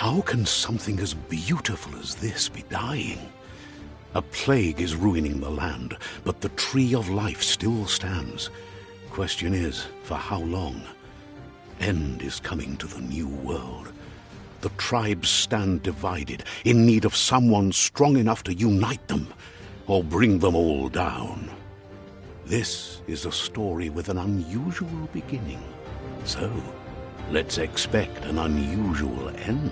How can something as beautiful as this be dying? A plague is ruining the land, but the tree of life still stands. Question is, for how long? End is coming to the new world. The tribes stand divided, in need of someone strong enough to unite them, or bring them all down. This is a story with an unusual beginning. So, let's expect an unusual end.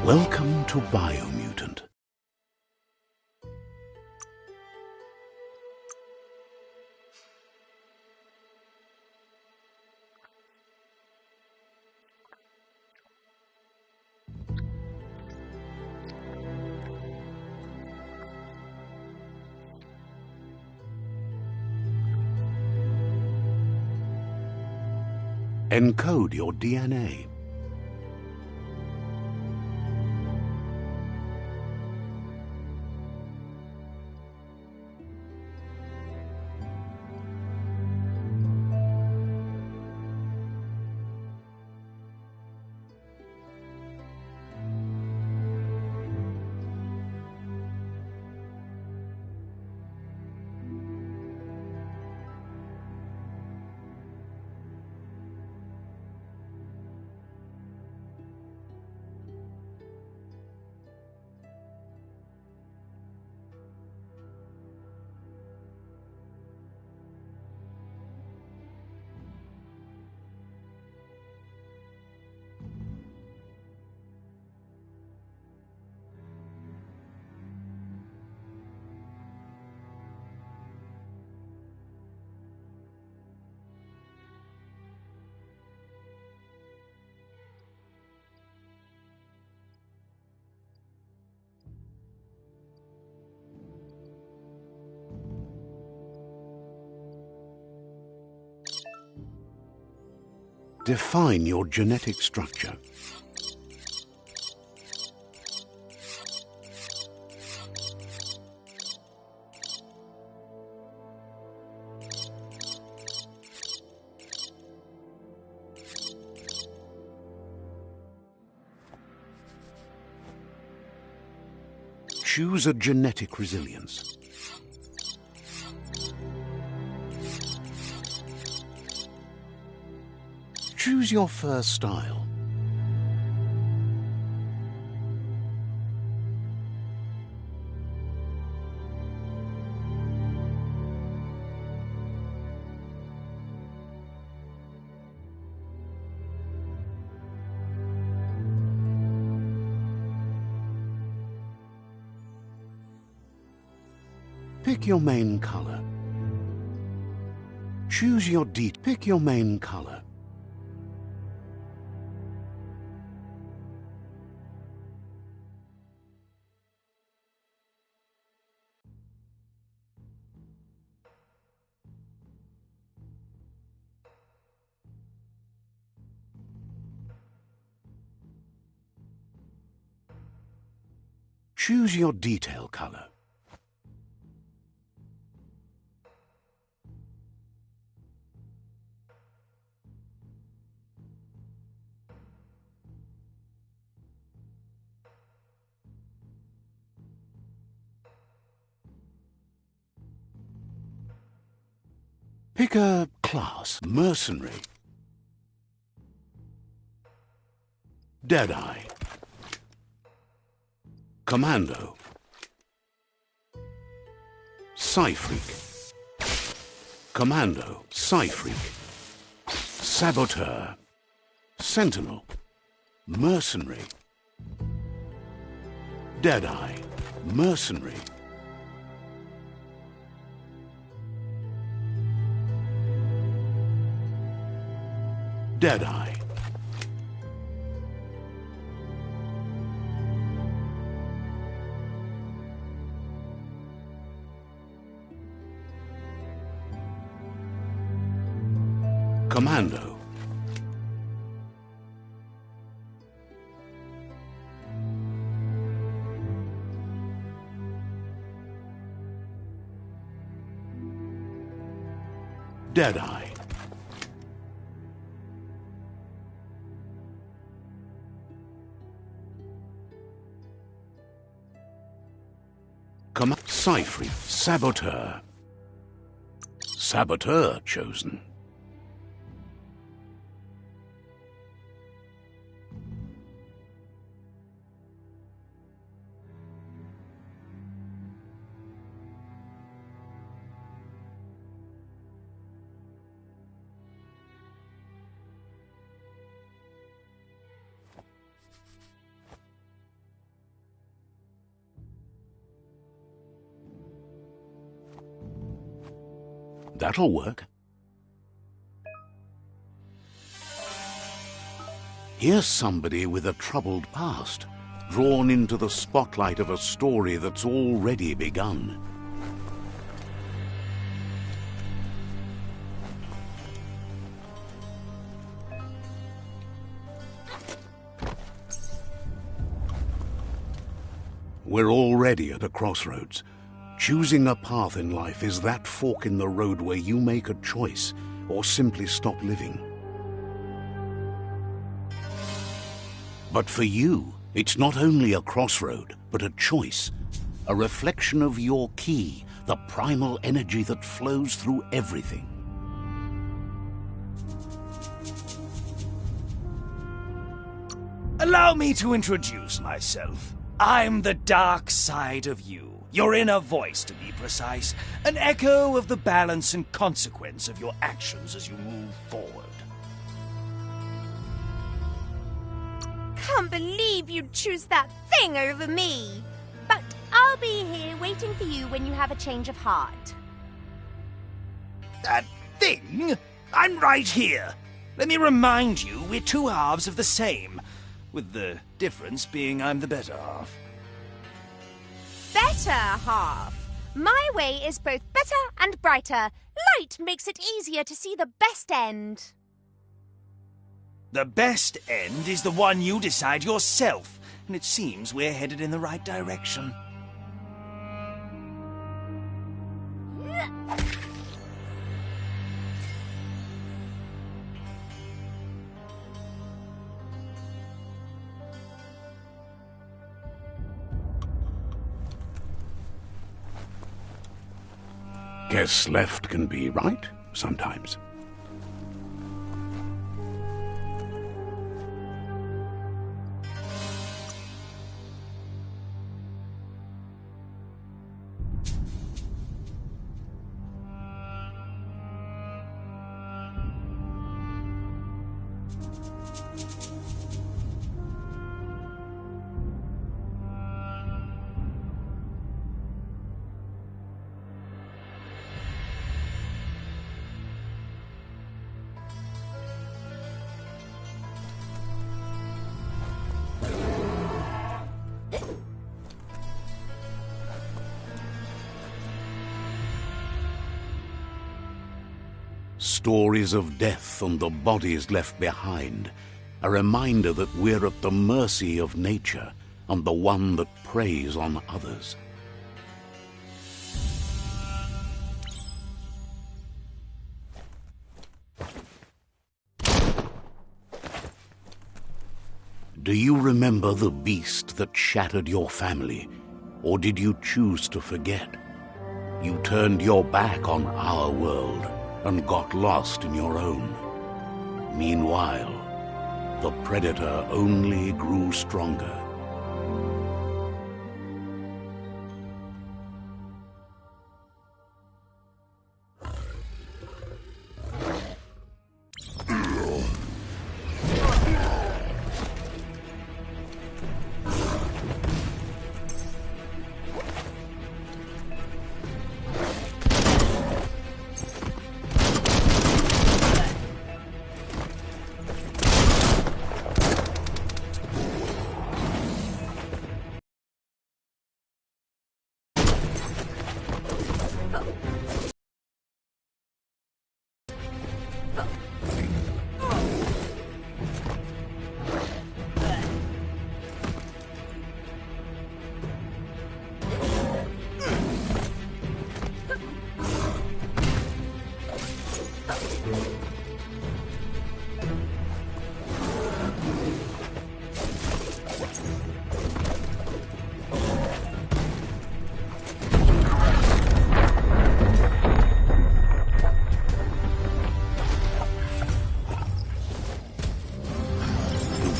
Welcome to Biomutant. Encode your DNA. Define your genetic structure. Choose a genetic resilience. Choose your first style. Pick your main color. Choose your pick your main color. Choose your detail color. Pick a class. Mercenary. Deadeye. Commando. Psy-Freak. Commando. Psy-Freak. Saboteur. Sentinel. Mercenary. Deadeye. Mercenary. Deadeye. Commando. Deadeye. Psy-Freak. Saboteur. Saboteur chosen. That'll work. Here's somebody with a troubled past, drawn into the spotlight of a story that's already begun. We're already at a crossroads. Choosing a path in life is that fork in the road where you make a choice or simply stop living. But for you, it's not only a crossroad, but a choice, a reflection of your key, the primal energy that flows through everything. Allow me to introduce myself. I'm the dark side of you. Your inner voice, to be precise. An echo of the balance and consequence of your actions as you move forward. Can't believe you'd choose that thing over me. But I'll be here waiting for you when you have a change of heart. That thing? I'm right here. Let me remind you, we're two halves of the same, with the difference being I'm the better half. Better half. My way is both better and brighter. Light makes it easier to see the best end. The best end is the one you decide yourself, and it seems we're headed in the right direction. Guess left can be right sometimes. Stories of death and the bodies left behind. A reminder that we're at the mercy of nature and the one that preys on others. Do you remember the beast that shattered your family, or did you choose to forget? You turned your back on our world and got lost in your own. Meanwhile, the predator only grew stronger.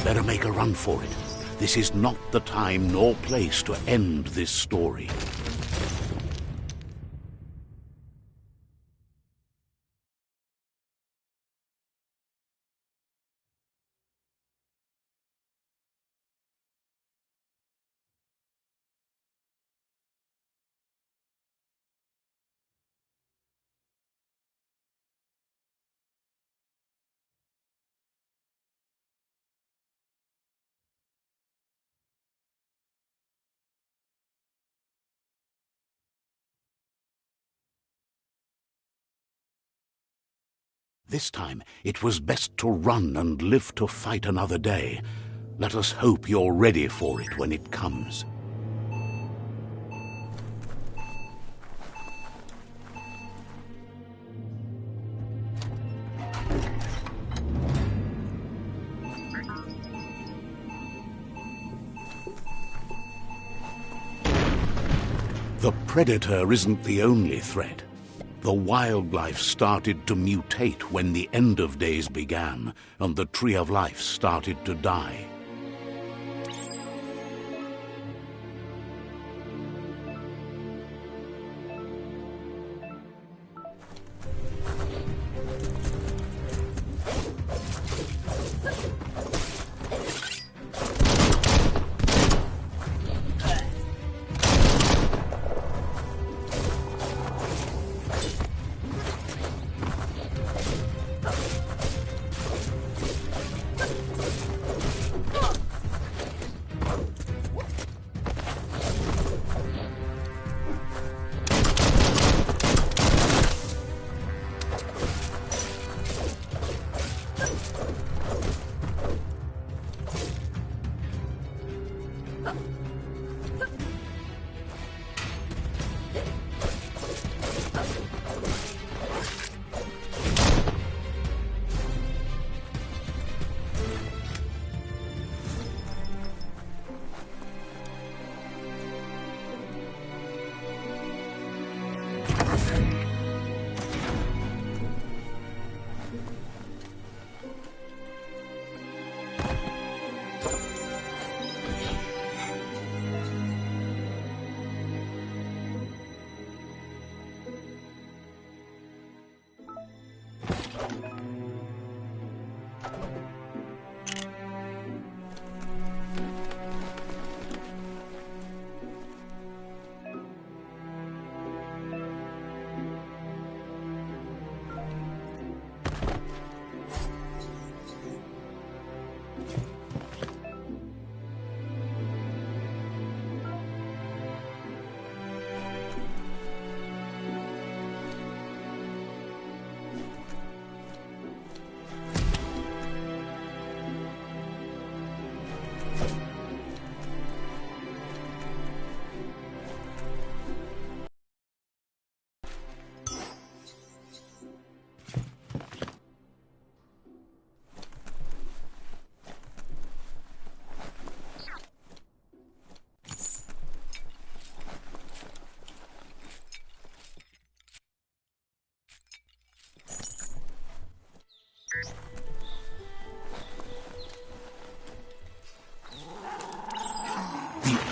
Better make a run for it. This is not the time nor place to end this story. This time, it was best to run and live to fight another day. Let us hope you're ready for it when it comes. The predator isn't the only threat. The wildlife started to mutate when the end of days began, and the tree of life started to die.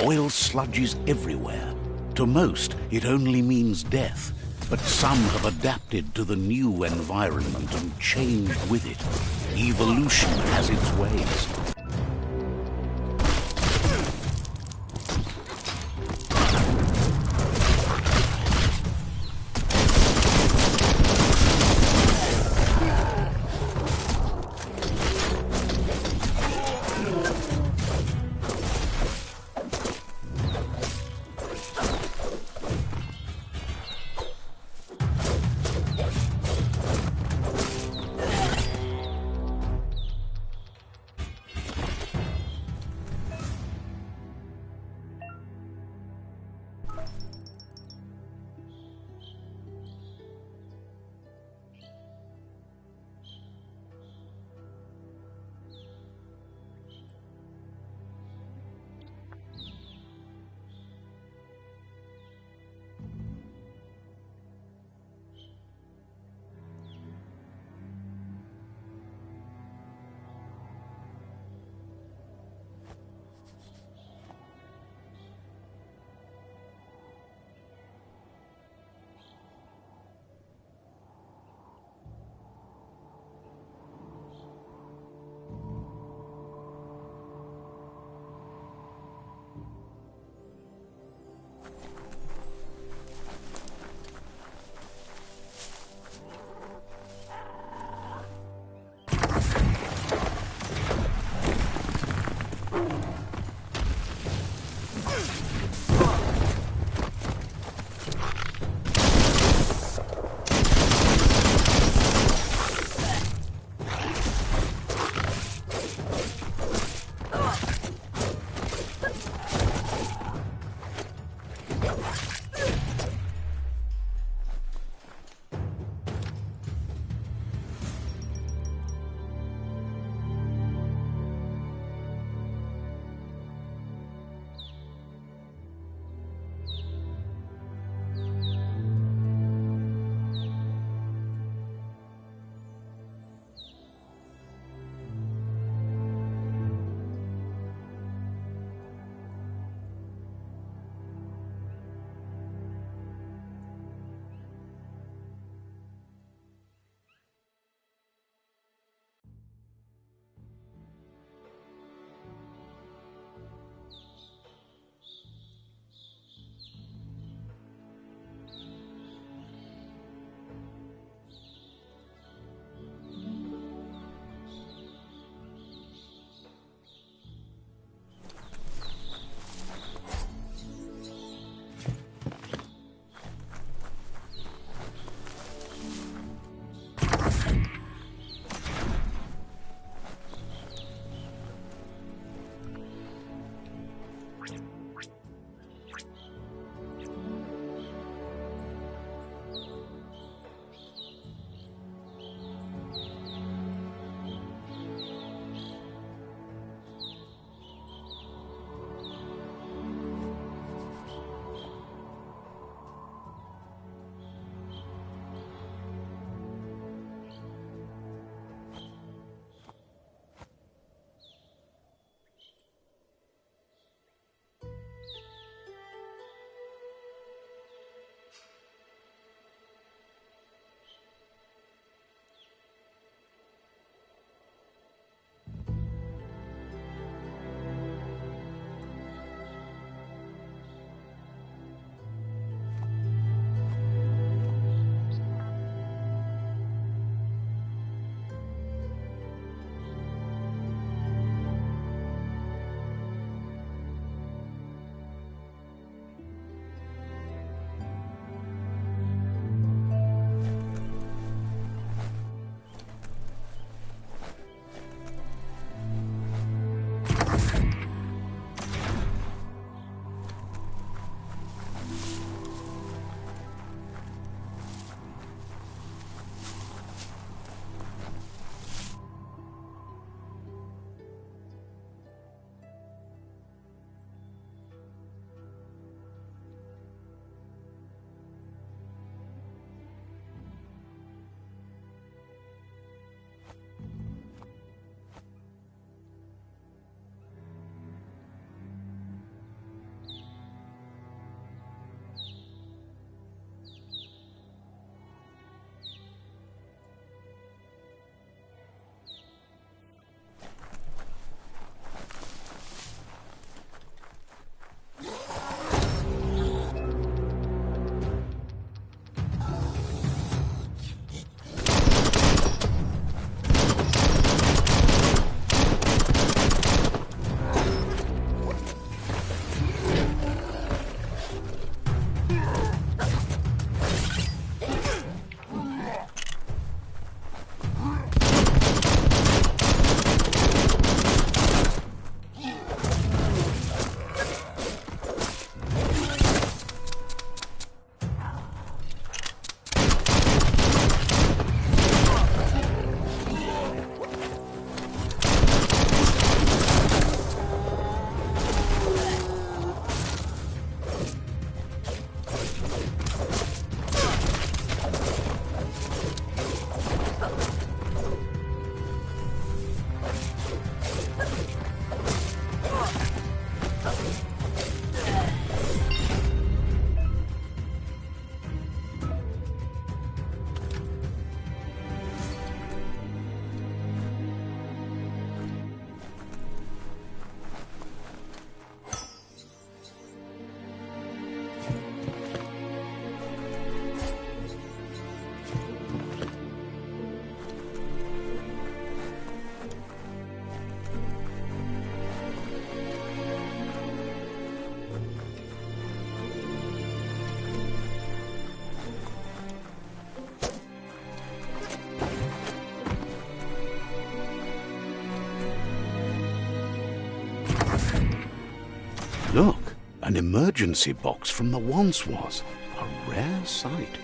oil sludges everywhere. To most, it only means death. But some have adapted to the new environment and changed with it. Evolution has its ways. emergency box from the once was. A rare sight.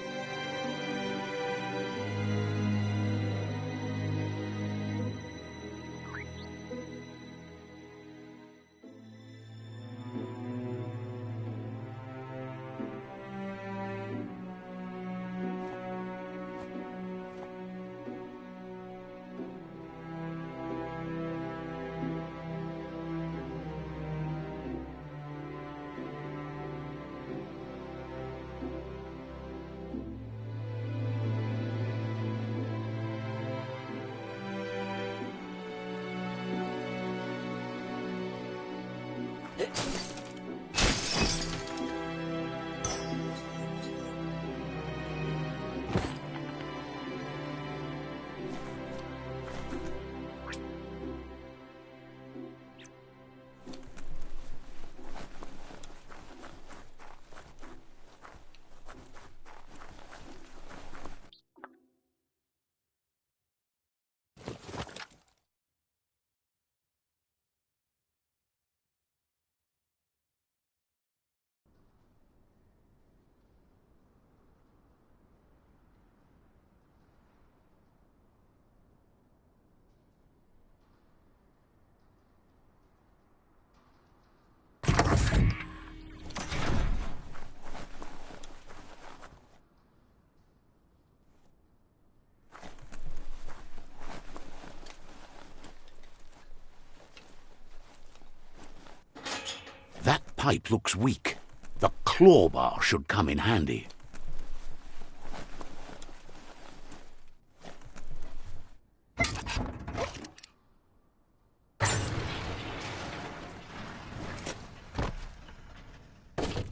That pipe looks weak. The claw bar should come in handy.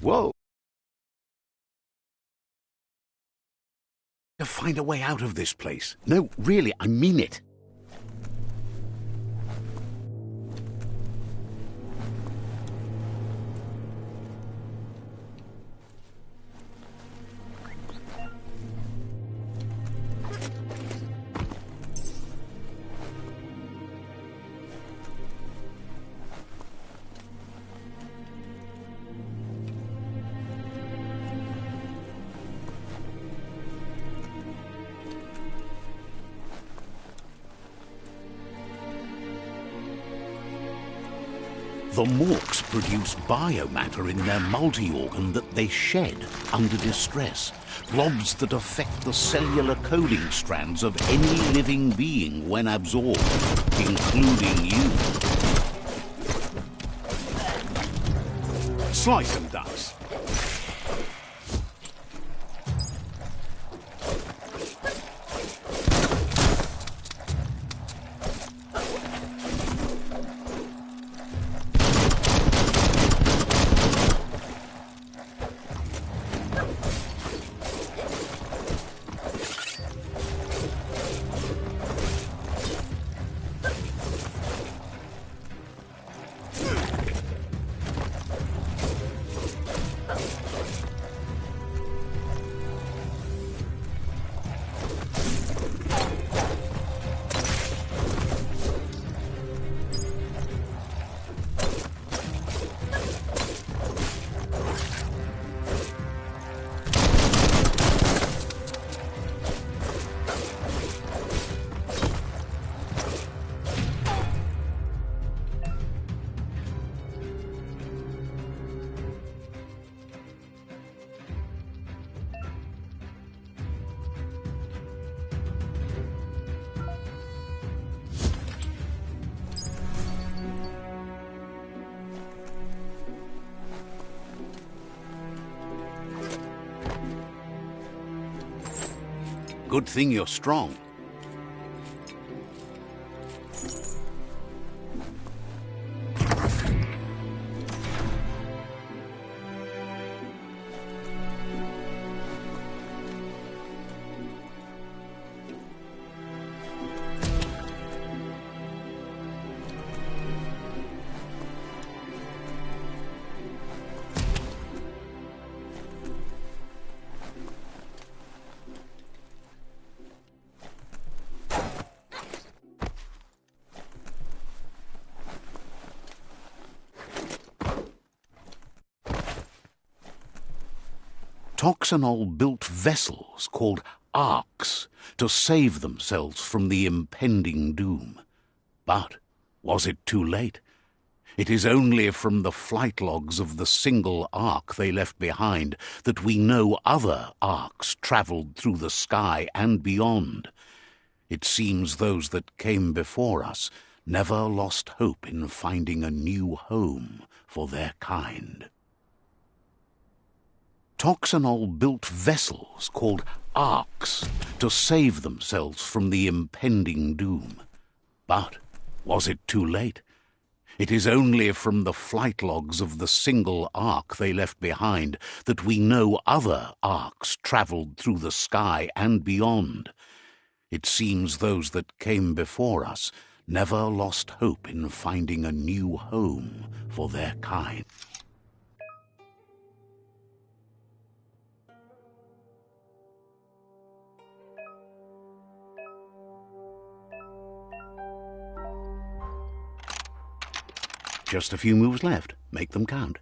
Whoa! To find a way out of this place. No, really, I mean it. The morks produce biomatter in their multi-organ that they shed under distress. Blobs that affect the cellular coding strands of any living being when absorbed, including you. Slice them, ducks. Good thing you're strong. Toxanol built vessels called arks to save themselves from the impending doom. But was it too late? It is only from the flight logs of the single ark they left behind that we know other arks travelled through the sky and beyond. It seems those that came before us never lost hope in finding a new home for their kind. Toxanol built vessels called arks to save themselves from the impending doom. But was it too late? It is only from the flight logs of the single ark they left behind that we know other arks travelled through the sky and beyond. It seems those that came before us never lost hope in finding a new home for their kind. Just a few moves left. Make them count.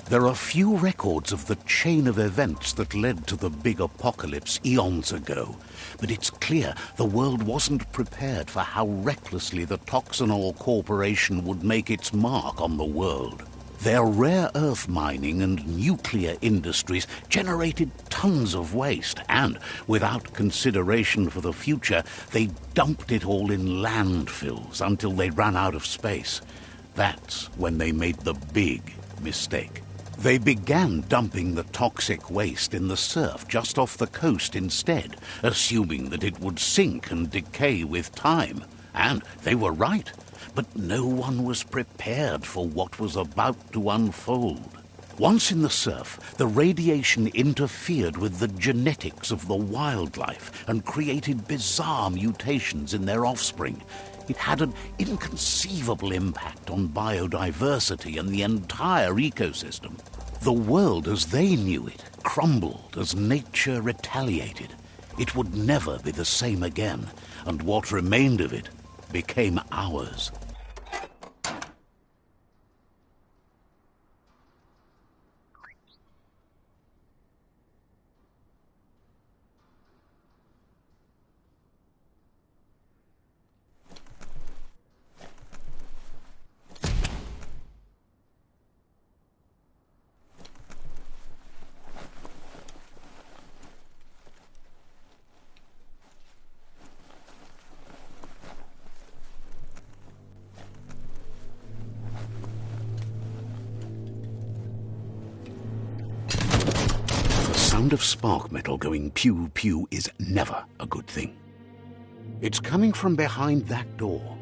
There are few records of the chain of events that led to the big apocalypse eons ago, but it's clear the world wasn't prepared for how recklessly the Toxanol Corporation would make its mark on the world. Their rare earth mining and nuclear industries generated tons of waste, and, without consideration for the future, they dumped it all in landfills until they ran out of space. That's when they made the big mistake. They began dumping the toxic waste in the surf just off the coast instead, assuming that it would sink and decay with time. And they were right, but no one was prepared for what was about to unfold. Once in the surf, the radiation interfered with the genetics of the wildlife and created bizarre mutations in their offspring. It had an inconceivable impact on biodiversity and the entire ecosystem. The world as they knew it crumbled as nature retaliated. It would never be the same again, and what remained of it became ours. The sound of spark metal going pew-pew is never a good thing. It's coming from behind that door.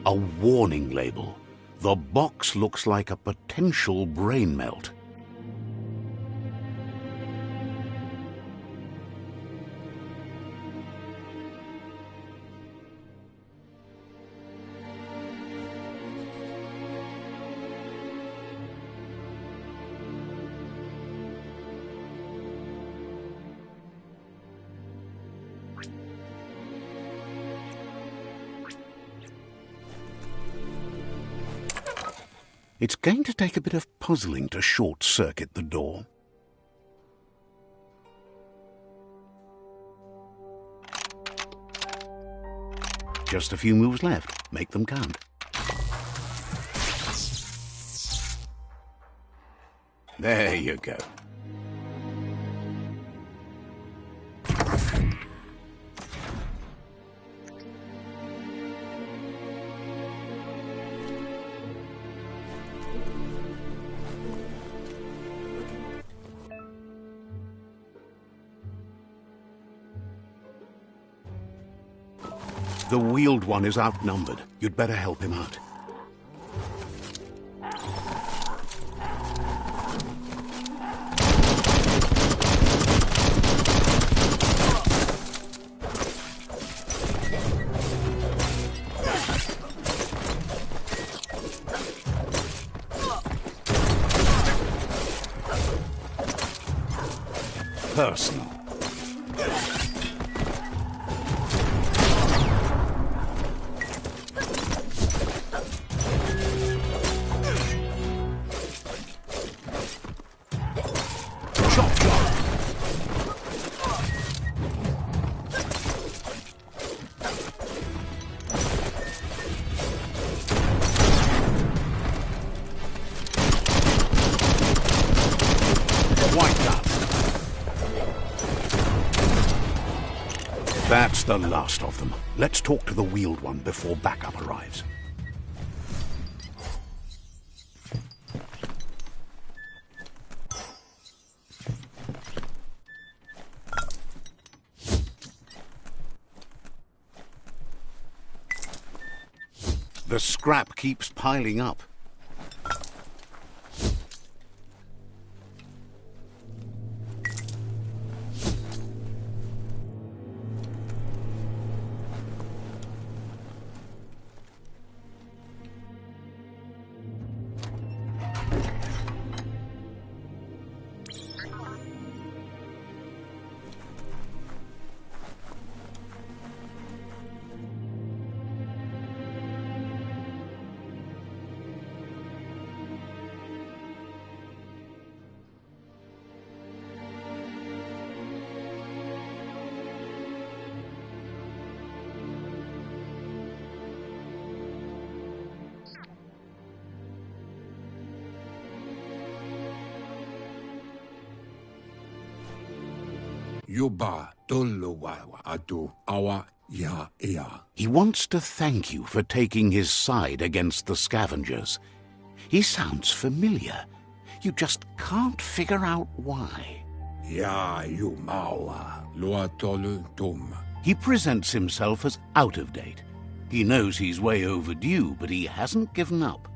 A warning label. The box looks like a potential brain melt. It's going to take a bit of puzzling to short-circuit the door. Just a few moves left. Make them count. There you go. The wheeled one is outnumbered. You'd better help him out. Personal. That's the last of them. Let's talk to the wheeled one before backup arrives. The scrap keeps piling up. Yuba Toluwa Atu Awa Ya Ea. He wants to thank you for taking his side against the scavengers. He sounds familiar. You just can't figure out why. Ya Yumawa Lua Tolu Tum. He presents himself as out of date. He knows he's way overdue, but he hasn't given up.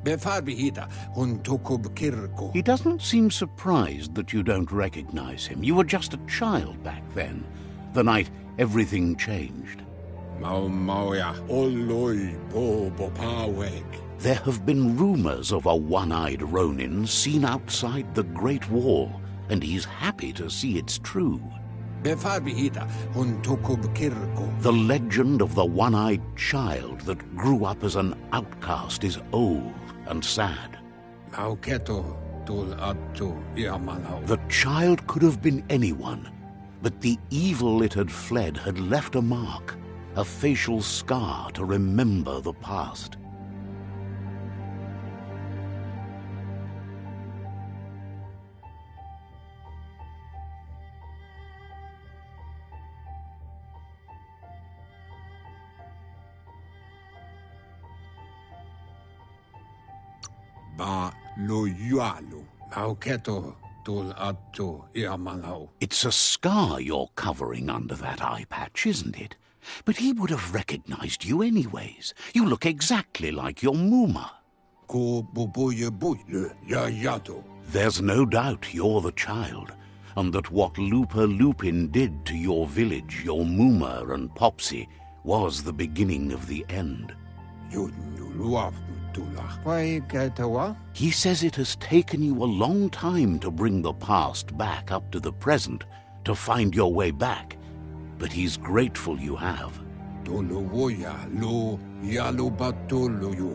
Befarbihita un Tokub Kirko. He doesn't seem surprised that you don't recognize him. You were just a child back then, the night everything changed. Mau Mauya Oloi Bo Bopaweg. There have been rumors of a one-eyed Ronin seen outside the Great Wall, and he's happy to see it's true. Befarbihita un Tokub Kirko. The legend of the one-eyed child that grew up as an outcast is old and sad. Mauketo Tul Atu Yamanau. The child could have been anyone, but the evil it had fled had left a mark, a facial scar to remember the past. Ba lo yualu. Mauketo tul atu yamanau. It's a scar you're covering under that eye patch, isn't it? But he would have recognized you anyways. You look exactly like your Muma. Ko bubuye buyle ya yato. There's no doubt you're the child, and that what Lupa Lupin did to your village, your Muma and Popsy, was the beginning of the end. Yunuluaf. He says it has taken you a long time to bring the past back up to the present, to find your way back, but he's grateful you have. It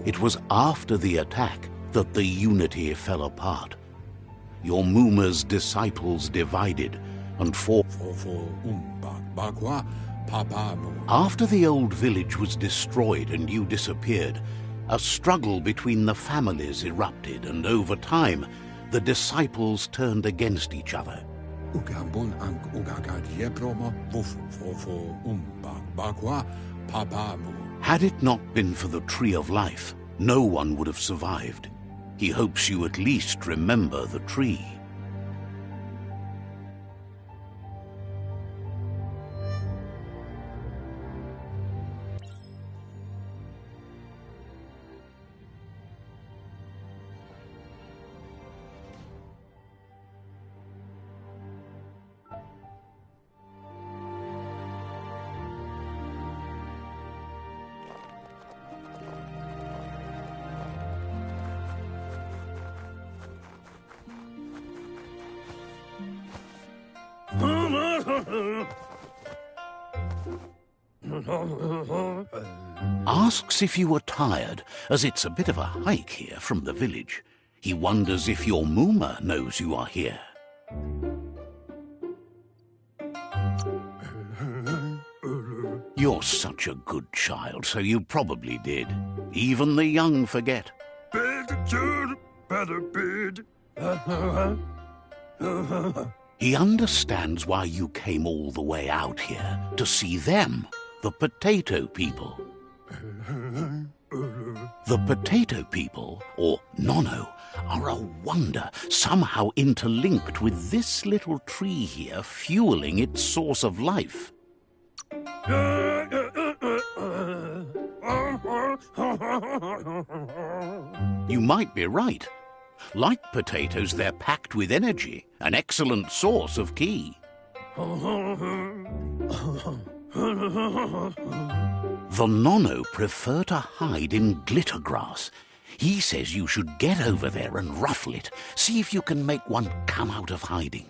It was after the attack that the unity fell apart. Your Muma's disciples divided and fought. After the old village was destroyed and you disappeared, a struggle between the families erupted, and over time, the disciples turned against each other. Had it not been for the Tree of Life, no one would have survived. He hopes you at least remember the tree. Asks if you are tired, as it's a bit of a hike here from the village. He wonders if your Muma knows you are here. You're such a good child, so you probably did. Even the young forget. He understands why you came all the way out here, to see them, the potato people. The potato people, or Nono, are a wonder, somehow interlinked with this little tree here, fueling its source of life. You might be right. Like potatoes, they're packed with energy, an excellent source of ki. The Nono prefer to hide in glitter grass. He says you should get over there and ruffle it. See if you can make one come out of hiding.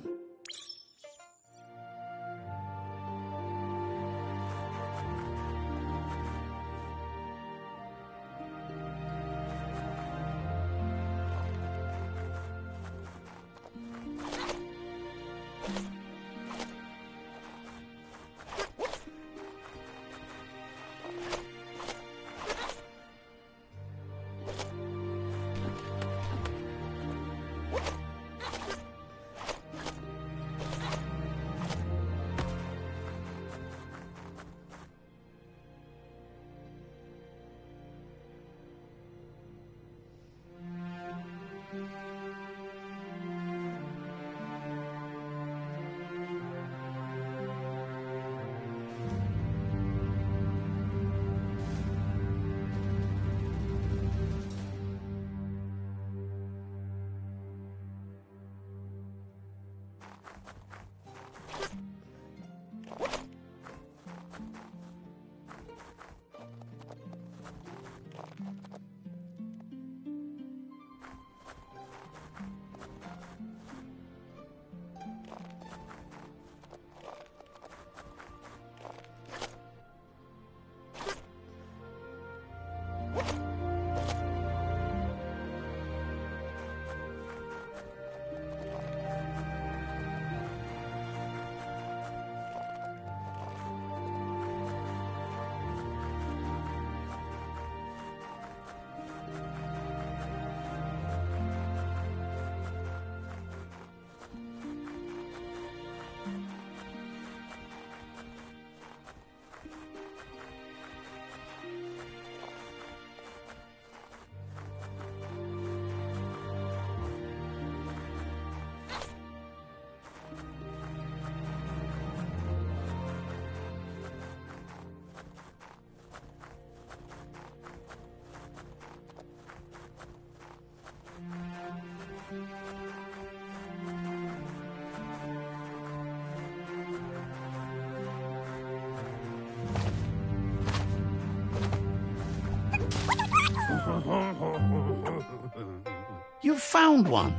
You found one.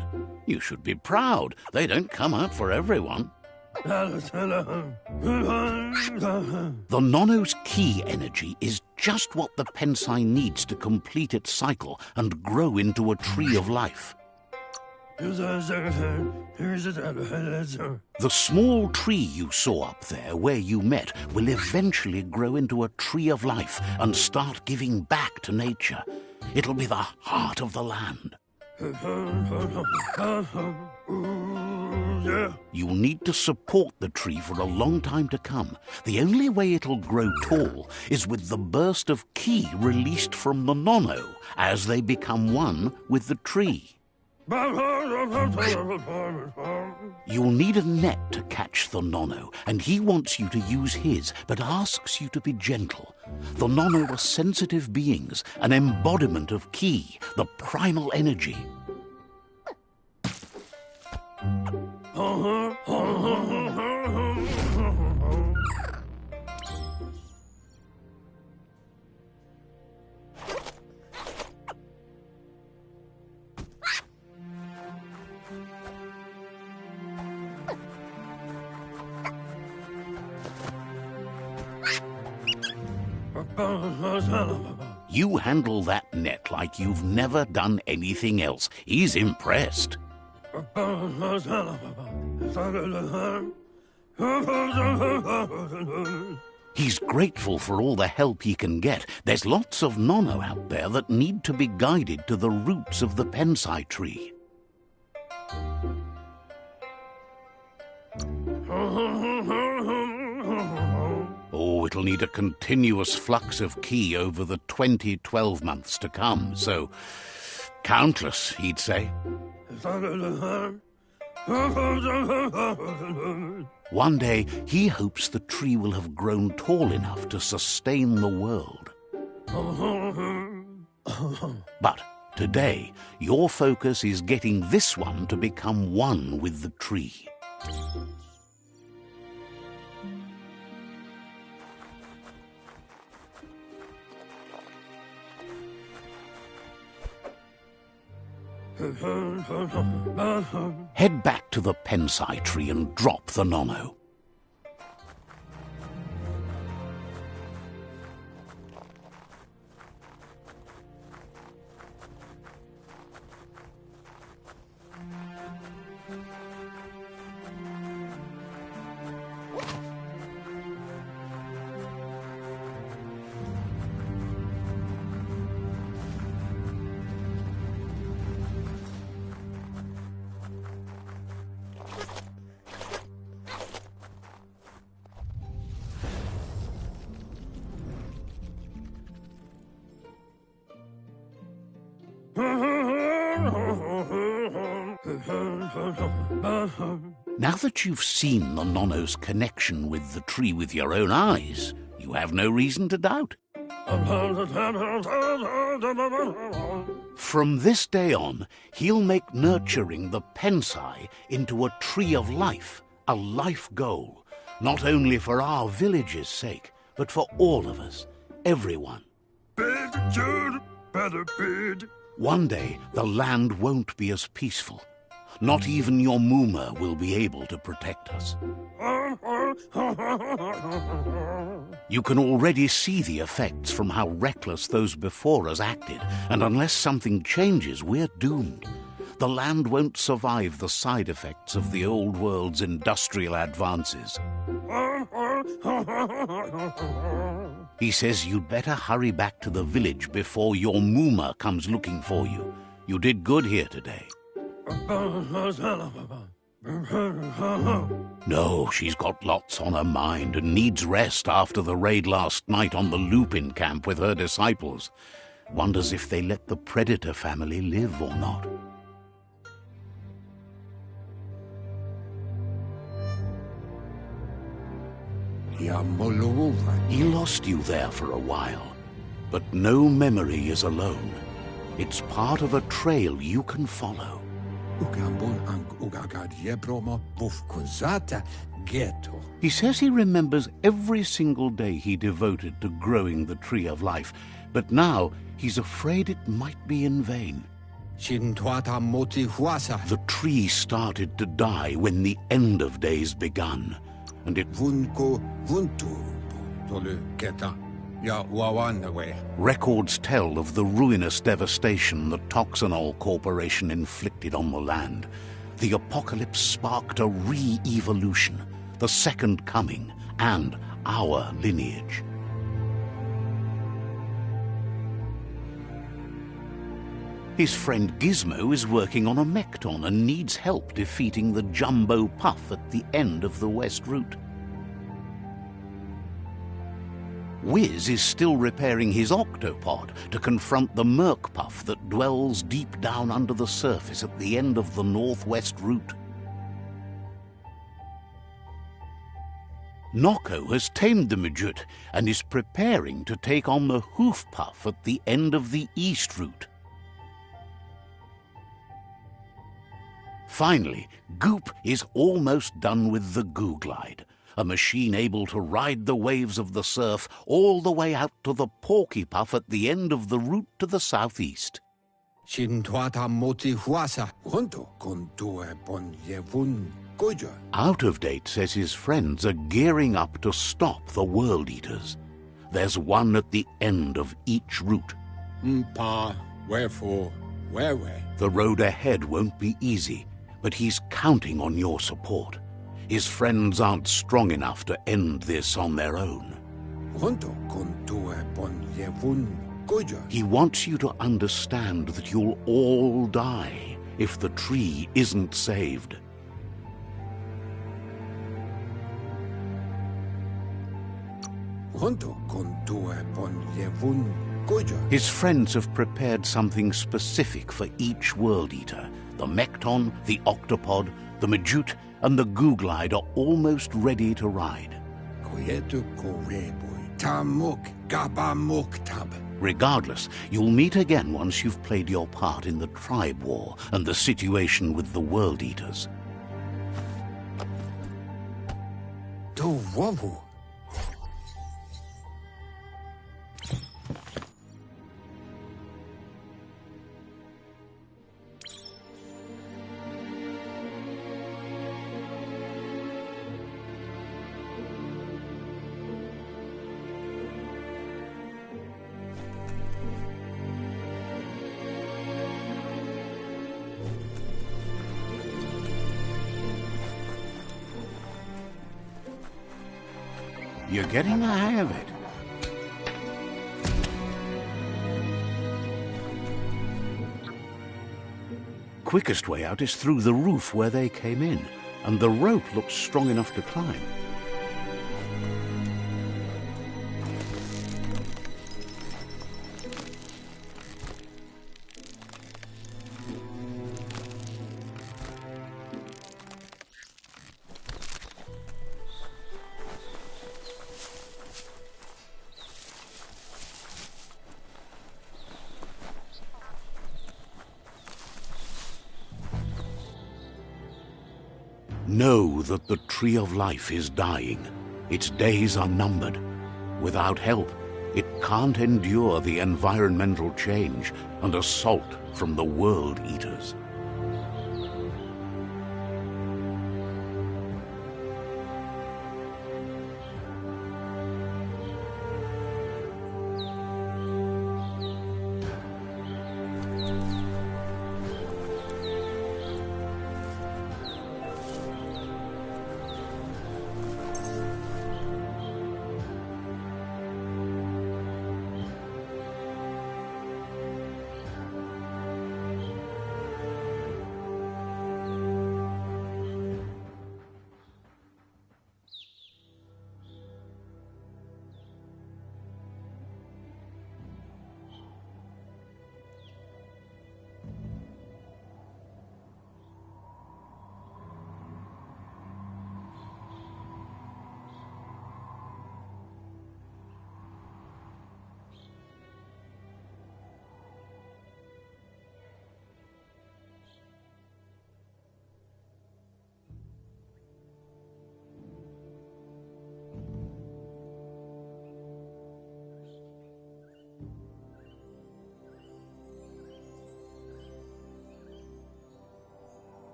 You should be proud. They don't come out for everyone. The Nono's ki energy is just what the Pensai needs to complete its cycle and grow into a tree of life. The small tree you saw up there where you met will eventually grow into a tree of life and start giving back to nature. It'll be the heart of the land. You'll need to support the tree for a long time to come. The only way it'll grow tall is with the burst of ki released from the Nono as they become one with the tree. You'll need a net to catch the Nono, and he wants you to use his, but asks you to be gentle. The Nono are sensitive beings, an embodiment of ki, the primal energy. You handle that net like you've never done anything else. He's impressed. He's grateful for all the help he can get. There's lots of Nono out there that need to be guided to the roots of the Pensai tree. Oh, it'll need a continuous flux of ki over the 12 months to come, so countless, he'd say. One day, he hopes the tree will have grown tall enough to sustain the world. But today, your focus is getting this one to become one with the tree. Head back to the Pensai tree and drop the Nono. Now that you've seen the Nono's connection with the tree with your own eyes, you have no reason to doubt. From this day on, he'll make nurturing the Pensai into a tree of life, a life goal, not only for our village's sake, but for all of us, everyone. One day, the land won't be as peaceful. Not even your Muma will be able to protect us. You can already see the effects from how reckless those before us acted, and unless something changes, we're doomed. The land won't survive the side effects of the old world's industrial advances. He says you'd better hurry back to the village before your Muma comes looking for you. You did good here today. No, she's got lots on her mind and needs rest after the raid last night on the Lupin camp with her disciples. Wonders if they let the Predator family live or not. He lost you there for a while, but no memory is alone. It's part of a trail you can follow. He says he remembers every single day he devoted to growing the Tree of Life, but now he's afraid it might be in vain. Shintuata moti huasa. The tree started to die when the end of days begun, and it Vunko vuntu. Tolu keta. Ya wawanwe. Records tell of the ruinous devastation the Toxanol Corporation inflicted on the land. The apocalypse sparked a re-evolution, the second coming, and our lineage. His friend Gizmo is working on a Mekton and needs help defeating the Jumbo Puff at the end of the West Route. Wiz is still repairing his octopod to confront the Merc Puff that dwells deep down under the surface at the end of the Northwest Route. Noko has tamed the Midget and is preparing to take on the Hoof Puff at the end of the East Route. Finally, Goop is almost done with the Goo Glide, a machine able to ride the waves of the surf all the way out to the Porky Puff at the end of the route to the southeast. Shintuata moti huasa. Hunto kontue bon yevun goja. Out of Date says his friends are gearing up to stop the World Eaters. There's one at the end of each route. Mpa, wherefore, where? The road ahead won't be easy, but he's counting on your support. His friends aren't strong enough to end this on their own. Hunto kontue bon yevun goja. He wants you to understand that you'll all die if the tree isn't saved. Hunto kontue bon yevun goja. His friends have prepared something specific for each World Eater. The Mekton, the Octopod, the Majute, and the Goo Glide are almost ready to ride. Koyetu koreboy. Tamuk gabamuk tab. Regardless, you'll meet again once you've played your part in the tribe war and the situation with the World Eaters. Do wawu. You're getting the hang of it. Quickest way out is through the roof where they came in, and the rope looks strong enough to climb. Know that the Tree of Life is dying. Its days are numbered. Without help, it can't endure the environmental change and assault from the World Eaters.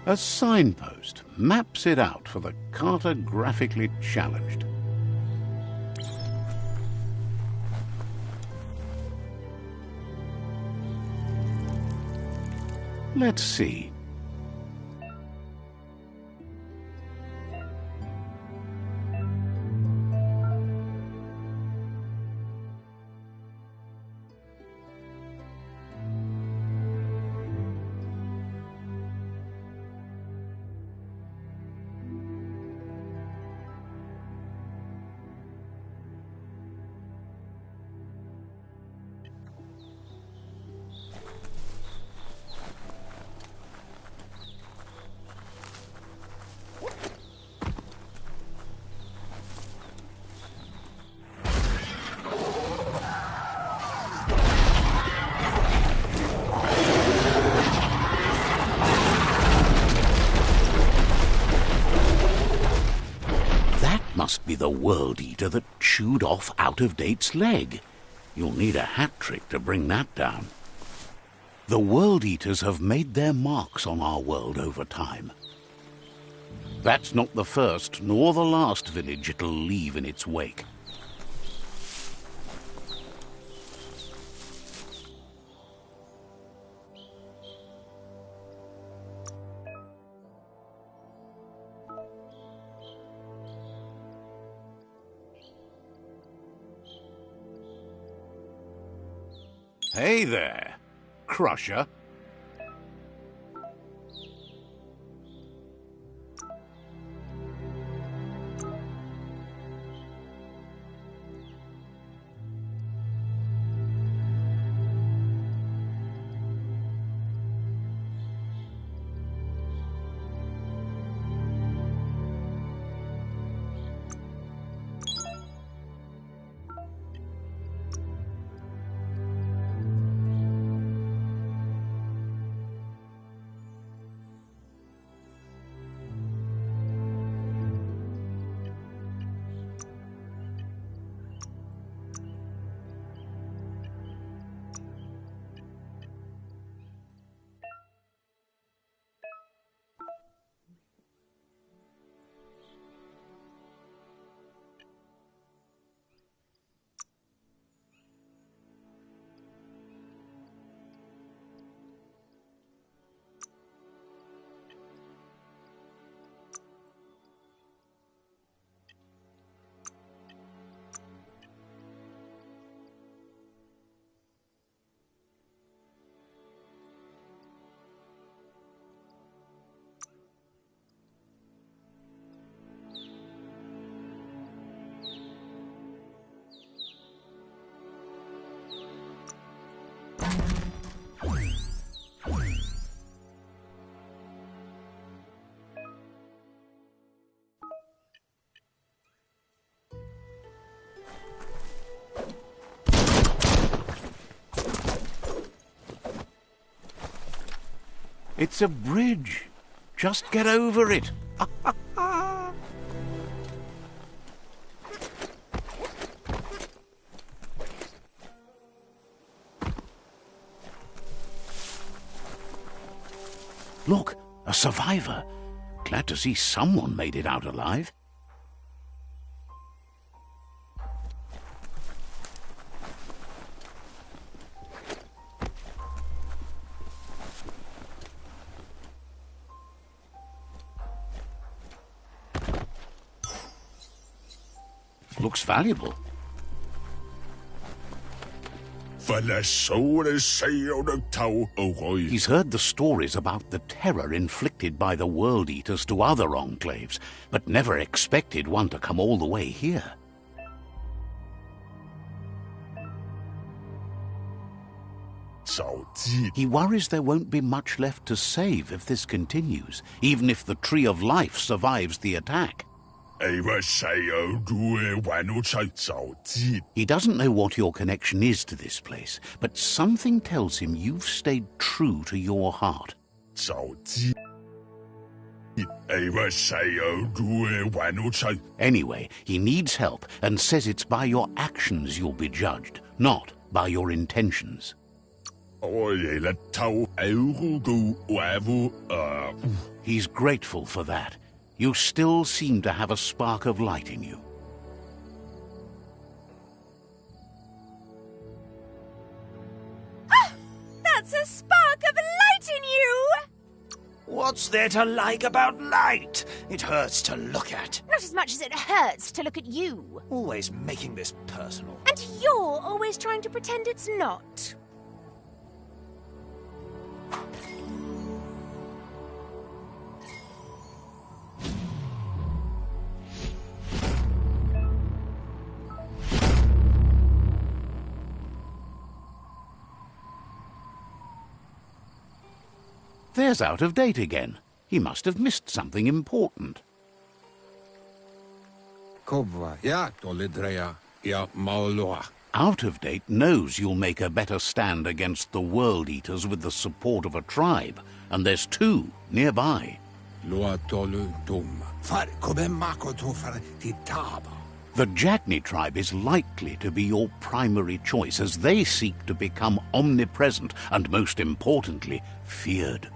A signpost maps it out for the cartographically challenged. Let's see. Must be the World Eater that chewed off Out-of-Date's leg. You'll need a hat trick to bring that down. The World Eaters have made their marks on our world over time. That's not the first nor the last village it'll leave in its wake. Hey there, Crusher. It's a bridge. Just get over it. Look, a survivor. Glad to see someone made it out alive. Looks valuable. He's heard the stories about the terror inflicted by the World Eaters to other enclaves, but never expected one to come all the way here. He worries there won't be much left to save if this continues, even if the Tree of Life survives the attack. He doesn't know what your connection is to this place, but something tells him you've stayed true to your heart. Anyway, he needs help and says it's by your actions you'll be judged, not by your intentions. He's grateful for that. You still seem to have a spark of light in you. That's a spark of light in you! What's there to like about light? It hurts to look at. Not as much as it hurts to look at you. Always making this personal. And you're always trying to pretend it's not. There's Out of Date again. He must have missed something important. Out of Date knows you'll make a better stand against the World Eaters with the support of a tribe, and there's 2 nearby. The Jagni tribe is likely to be your primary choice, as they seek to become omnipresent and, most importantly, feared.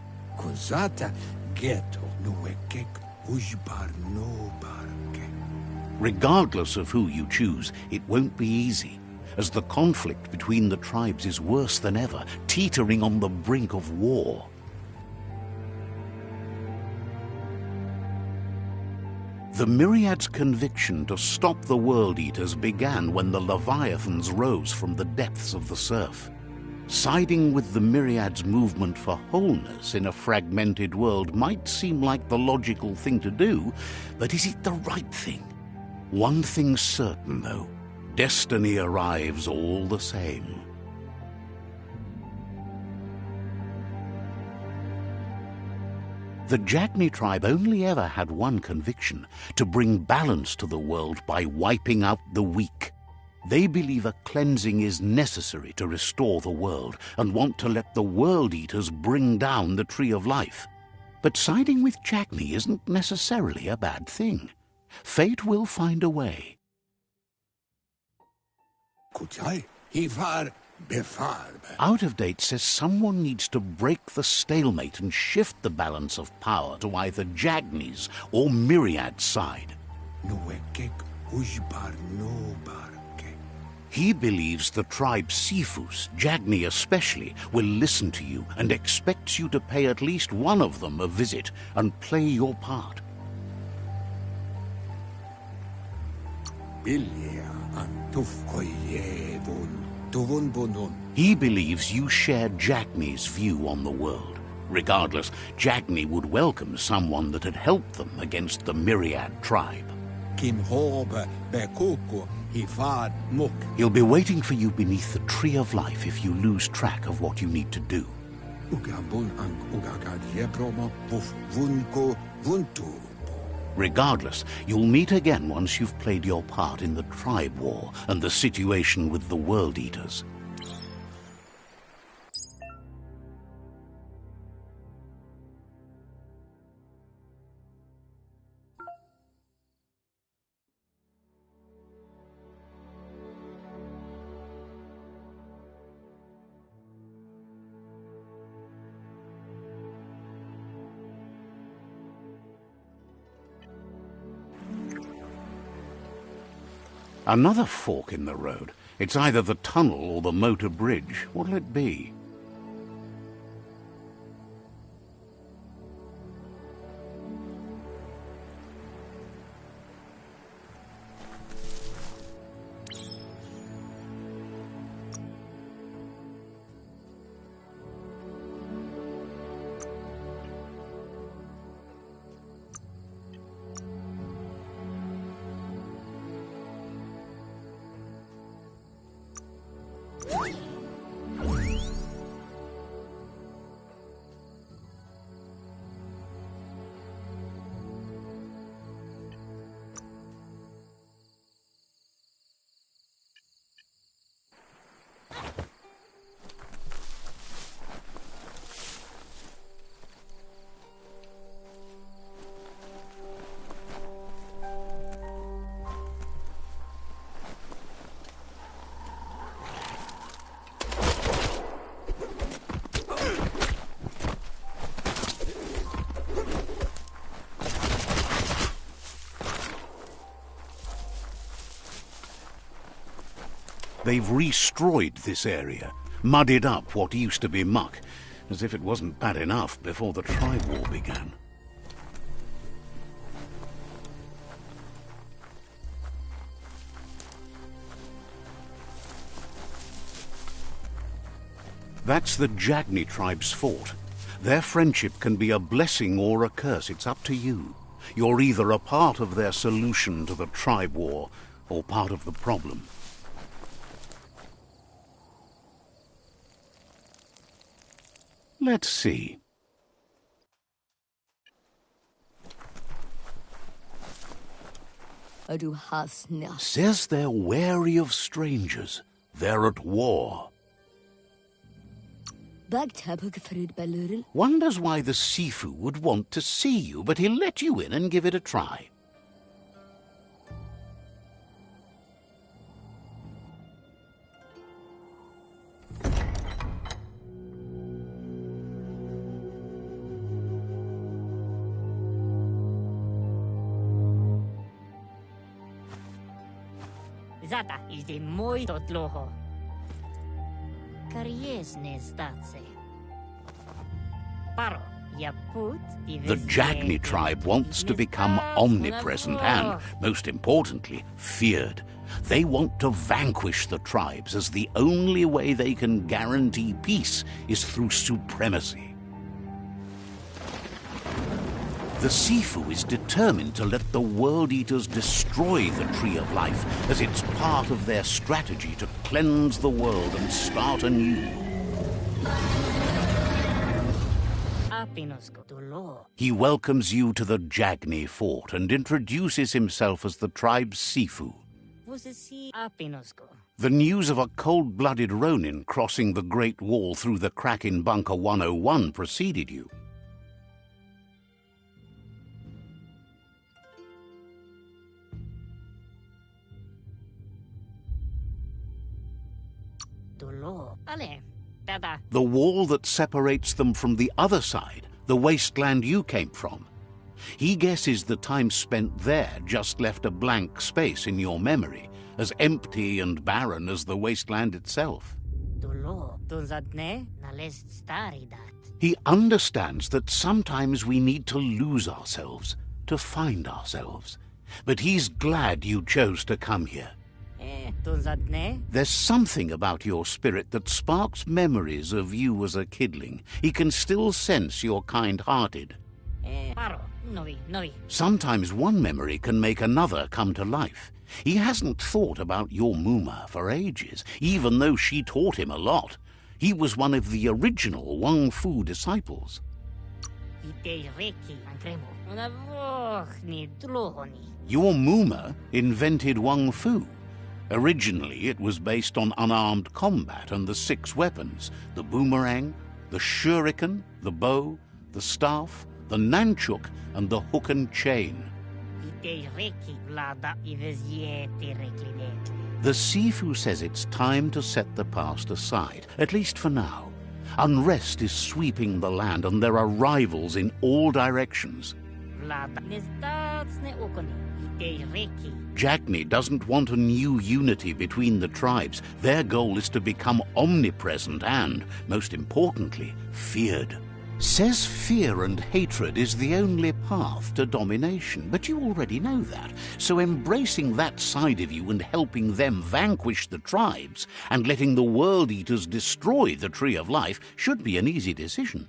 Regardless of who you choose, it won't be easy, as the conflict between the tribes is worse than ever, teetering on the brink of war. The Myriad's conviction to stop the World Eaters began when the Leviathans rose from the depths of the surf. Siding with the Myriad's movement for wholeness in a fragmented world might seem like the logical thing to do, but is it the right thing? One thing's certain, though. Destiny arrives all the same. The Jagni tribe only ever had one conviction: to bring balance to the world by wiping out the weak. They believe a cleansing is necessary to restore the world, and want to let the World Eaters bring down the Tree of Life. But siding with Jagni isn't necessarily a bad thing. Fate will find a way. Out of Date says someone needs to break the stalemate and shift the balance of power to either Jagni's or Myriad's side. He believes the tribe Sifus, Jagni especially, will listen to you and expects you to pay at least one of them a visit and play your part. He believes you share Jagni's view on the world. Regardless, Jagni would welcome someone that had helped them against the Myriad tribe. He'll be waiting for you beneath the Tree of Life if you lose track of what you need to do. Regardless, you'll meet again once you've played your part in the tribe war and the situation with the World Eaters. Another fork in the road. It's either the tunnel or the motor bridge. What'll it be? They've destroyed this area, muddied up what used to be muck, as if it wasn't bad enough before the tribe war began. That's the Jagni tribe's fort. Their friendship can be a blessing or a curse. It's up to you. You're either a part of their solution to the tribe war or part of the problem. Let's see. Says they're wary of strangers. They're at war. Wonders why the Sifu would want to see you, but he'll let you in and give it a try. Zata is the muy totloho. Kariesne zdatse. Paro, ya put The Jagni tribe wants to become omnipresent and, most importantly, feared. They want to vanquish the tribes, as the only way they can guarantee peace is through supremacy. The Sifu is determined to let the World Eaters destroy the Tree of Life, as it's part of their strategy to cleanse the world and start anew. He welcomes you to the Jagni fort and introduces himself as the tribe's Sifu. The news of a cold-blooded Ronin crossing the Great Wall through the crack in Bunker 101 preceded you. The wall that separates them from the other side, the wasteland you came from. He guesses the time spent there just left a blank space in your memory, as empty and barren as the wasteland itself. He understands that sometimes we need to lose ourselves, to find ourselves. But he's glad you chose to come here. There's something about your spirit that sparks memories of you as a kidling. He can still sense you're kind-hearted. Sometimes one memory can make another come to life. He hasn't thought about your Muma for ages, even though she taught him a lot. He was one of the original Wang Fu disciples. Your Muma invented Wang Fu. Originally, it was based on unarmed combat and the 6 weapons: the boomerang, the shuriken, the bow, the staff, the nunchuk, and the hook and chain. The Sifu says it's time to set the past aside, at least for now. Unrest is sweeping the land, and there are rivals in all directions. Jagni doesn't want a new unity between the tribes. Their goal is to become omnipresent and, most importantly, feared. Says fear and hatred is the only path to domination, but you already know that. So embracing that side of you and helping them vanquish the tribes and letting the World Eaters destroy the Tree of Life should be an easy decision.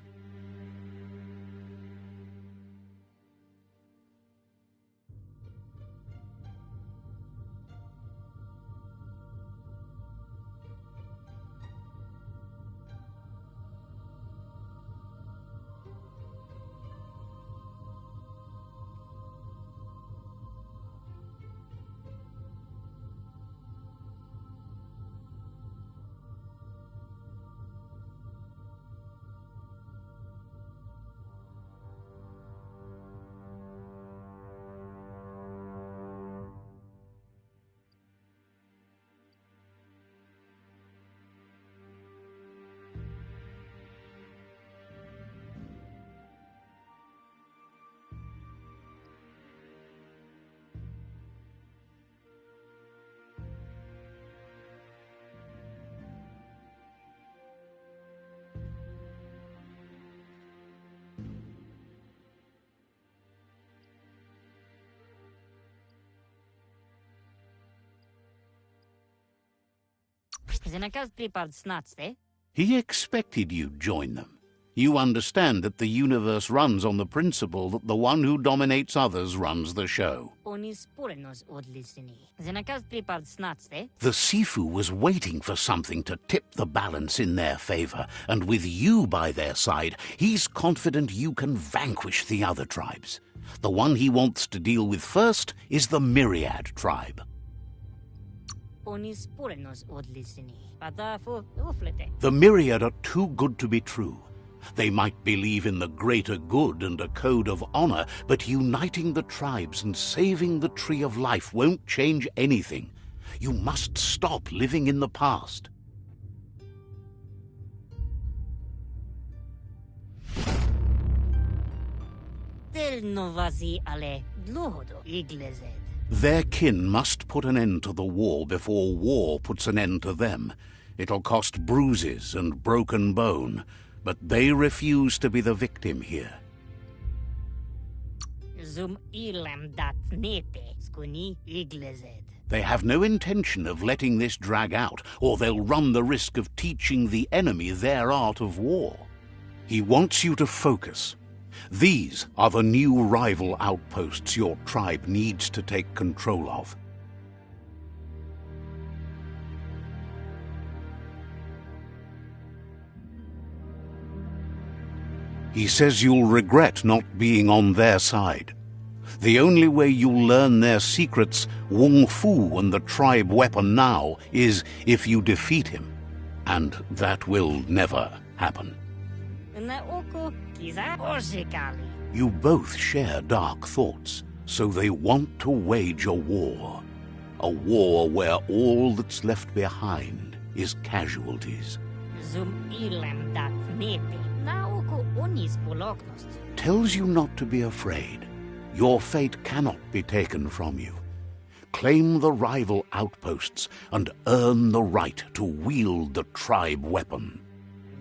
Zenakas pripad snatste. He expected you'd join them. You understand that the universe runs on the principle that the one who dominates others runs the show. Onis porenos odlisini. Zenakas pripad snatste. The Sifu was waiting for something to tip the balance in their favor, and with you by their side, he's confident you can vanquish the other tribes. The one he wants to deal with first is the Myriad tribe. Onis porenos odlisini. Pata fu uflete. The Myriad are too good to be true. They might believe in the greater good and a code of honor, but uniting the tribes and saving the Tree of Life won't change anything. You must stop living in the past. Tel novazi ale dlohodo iglezed. Their kin must put an end to the war before war puts an end to them. It'll cost bruises and broken bone, but they refuse to be the victim here. Zum ilam dat nete skuni iglezed. They have no intention of letting this drag out, or they'll run the risk of teaching the enemy their art of war. He wants you to focus. These are the new rival outposts your tribe needs to take control of. He says you'll regret not being on their side. The only way you'll learn their secrets, Wung Fu and the tribe weapon now, is if you defeat him. And that will never happen. Na oko kiza oshikali. You both share dark thoughts, so they want to wage a war. A war where all that's left behind is casualties. Zum ilam dat nete. Na oko onis poloknost. Tells you not to be afraid. Your fate cannot be taken from you. Claim the rival outposts and earn the right to wield the tribe weapon.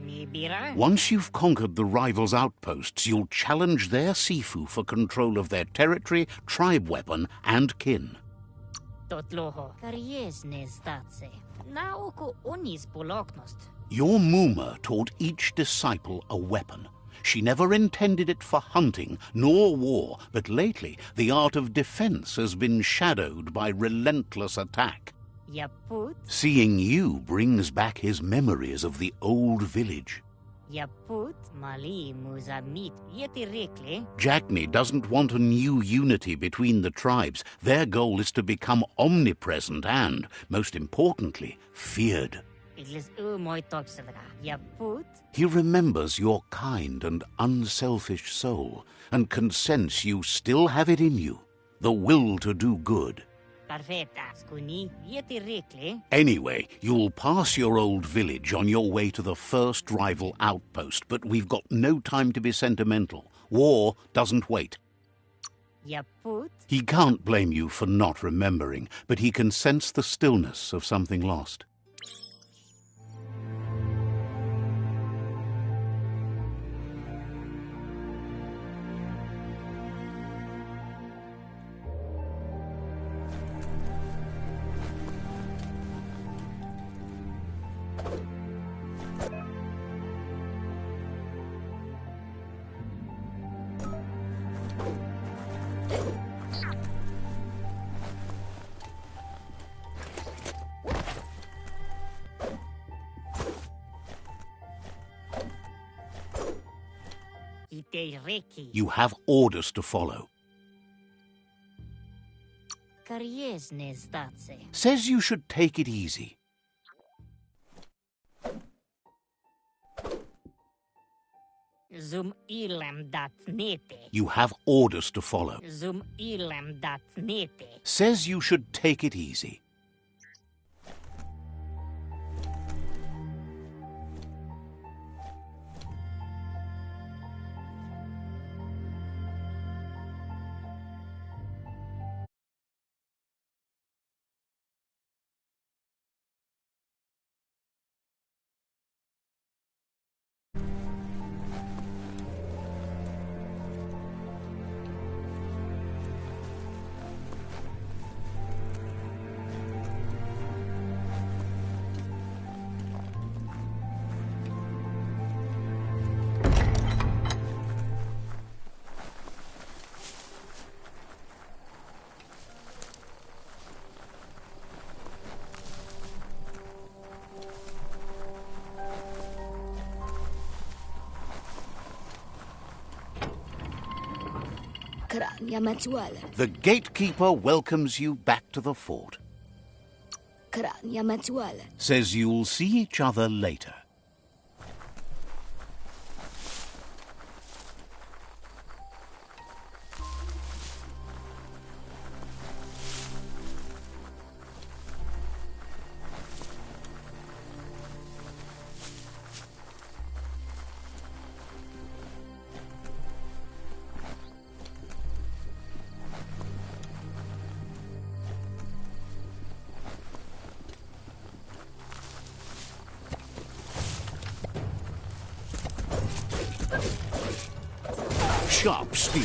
Mibira. Once you've conquered the rivals' outposts, you'll challenge their Sifu for control of their territory, tribe weapon, and kin. Totloho. Karies nestatse. Na oko onis poloknost. Your Muma taught each disciple a weapon. She never intended it for hunting nor war, but lately the art of defense has been shadowed by relentless attack. Yaput. Seeing you brings back his memories of the old village. Yaput. Mali muzamit yetirikle. Jagni doesn't want a new unity between the tribes. Their goal is to become omnipresent and, most importantly, feared. Iglis umoy toxelra. Yaput. He remembers your kind and unselfish soul and can sense you still have it in you, the will to do good. Perfetta. Skuni yetirikle. Anyway, you'll pass your old village on your way to the first rival outpost, but we've got no time to be sentimental. War doesn't wait. Yaput. He can't blame you for not remembering, but he can sense the stillness of something lost. Itereki. You have orders to follow. Karies nestatse. Says you should take it easy. Zum ilam dat nete. You have orders to follow. Zum ilam dat nete. Says you should take it easy. The gatekeeper welcomes you back to the fort. Says you'll see each other later. Sharp steel.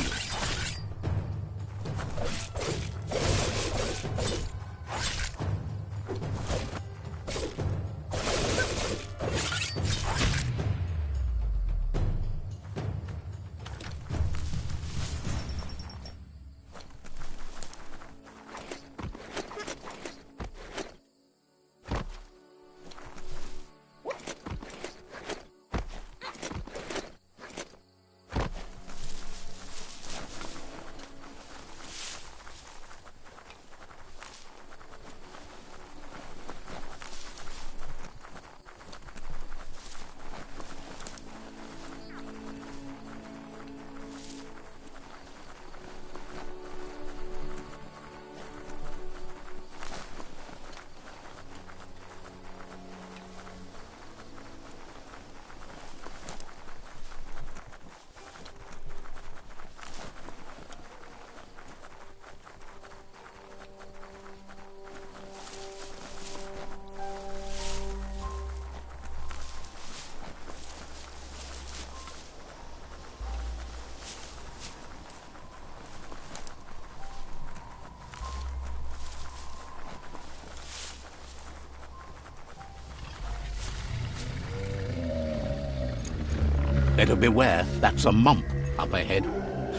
Better beware, that's a mump up ahead.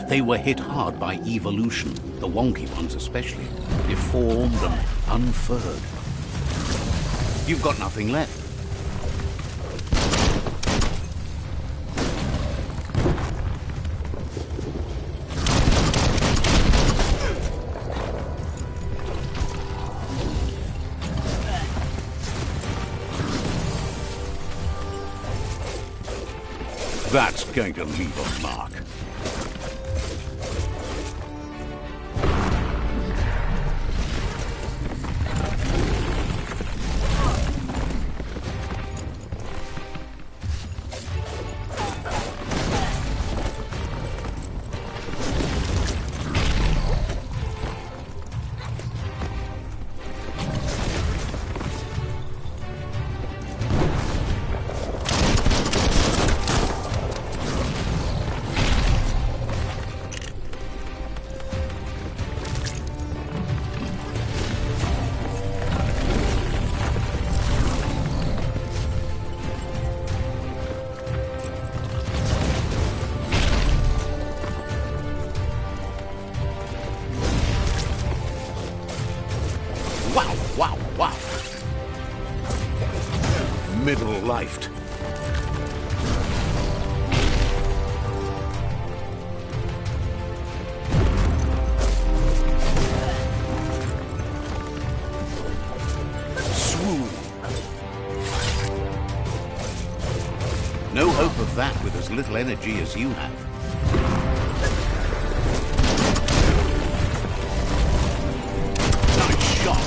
They were hit hard by evolution, the wonky ones especially, deformed and unfurred. You've got nothing left. That's going to leave a mark. Wow. Middle-lifed. Swoon. No hope of that with as little energy as you have. Nice shot.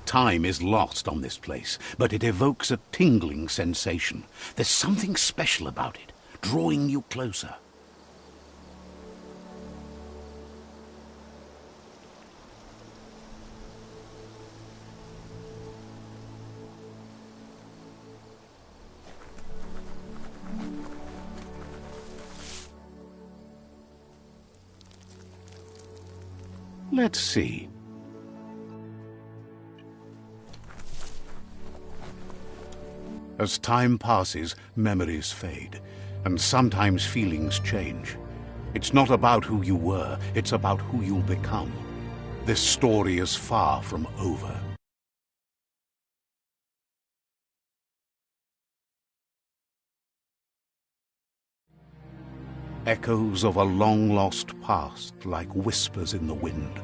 Time is lost on this place, but it evokes a tingling sensation. There's something special about it, drawing you closer. Let's see. As time passes, memories fade, and sometimes feelings change. It's not about who you were, it's about who you'll become. This story is far from over. Echoes of a long-lost past, like whispers in the wind.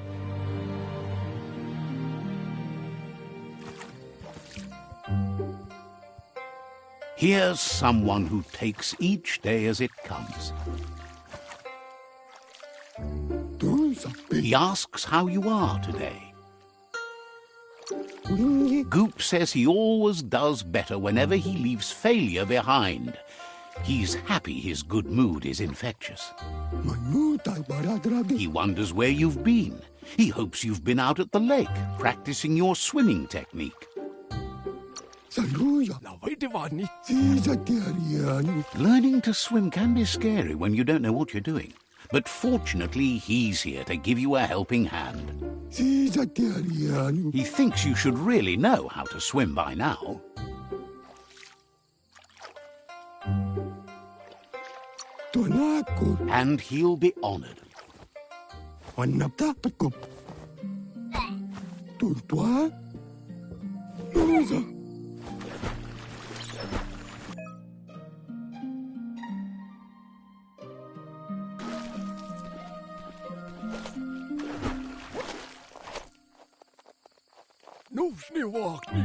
Here's someone who takes each day as it comes. He asks how you are today. Goop says he always does better whenever he leaves failure behind. He's happy his good mood is infectious. He wonders where you've been. He hopes you've been out at the lake, practicing your swimming technique. Learning to swim can be scary when you don't know what you're doing. But fortunately, he's here to give you a helping hand. He thinks you should really know how to swim by now. And he'll be honored.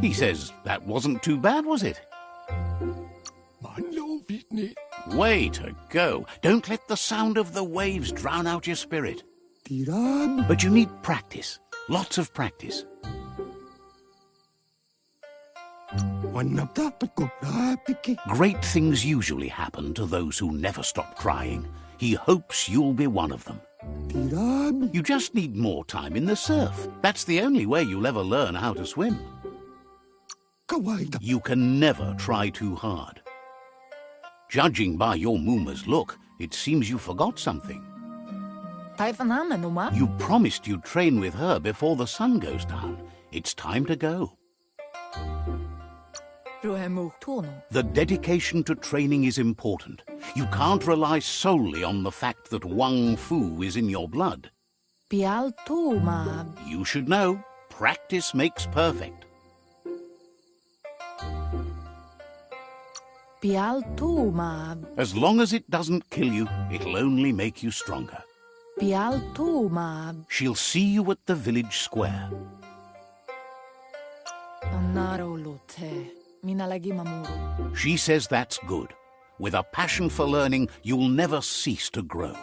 He says, that wasn't too bad, was it? Way to go. Don't let the sound of the waves drown out your spirit. But you need practice. Lots of practice. Great things usually happen to those who never stop trying. He hopes you'll be one of them. You just need more time in the surf. That's the only way you'll ever learn how to swim. You can never try too hard. Judging by your Mooma's look, it seems you forgot something. You promised you'd train with her before the sun goes down. It's time to go. The dedication to training is important. You can't rely solely on the fact that Wang Fu is in your blood. You should know, practice makes perfect. As long as it doesn't kill you, it'll only make you stronger. She'll see you at the village square. She says that's good. With a passion for learning, you'll never cease to grow.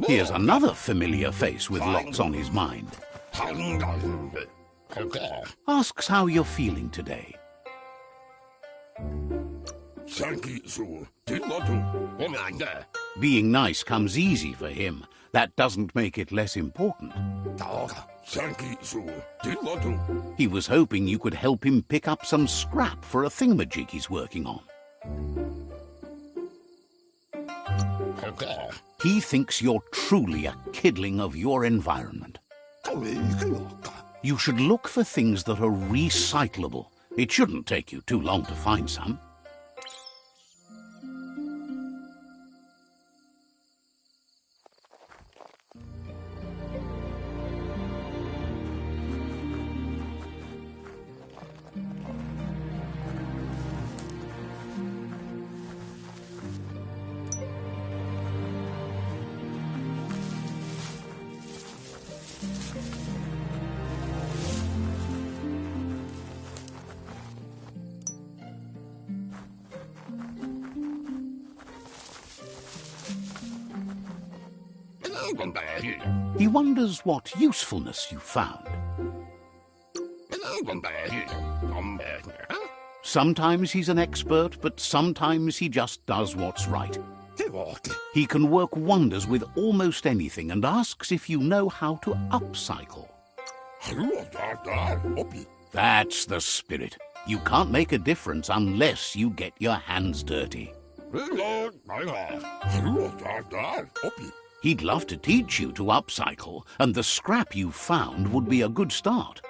Here's another familiar face with lots on his mind. Asks how you're feeling today. Being nice comes easy for him. That doesn't make it less important. He was hoping you could help him pick up some scrap for a thingamajig he's working on. He thinks you're truly a kidling of your environment. You should look for things that are recyclable. It shouldn't take you too long to find some. He wonders what usefulness you found. Sometimes he's an expert, but sometimes he just does what's right. He can work wonders with almost anything and asks if you know how to upcycle. That's the spirit. You can't make a difference unless you get your hands dirty. He'd love to teach you to upcycle, and the scrap you found would be a good start.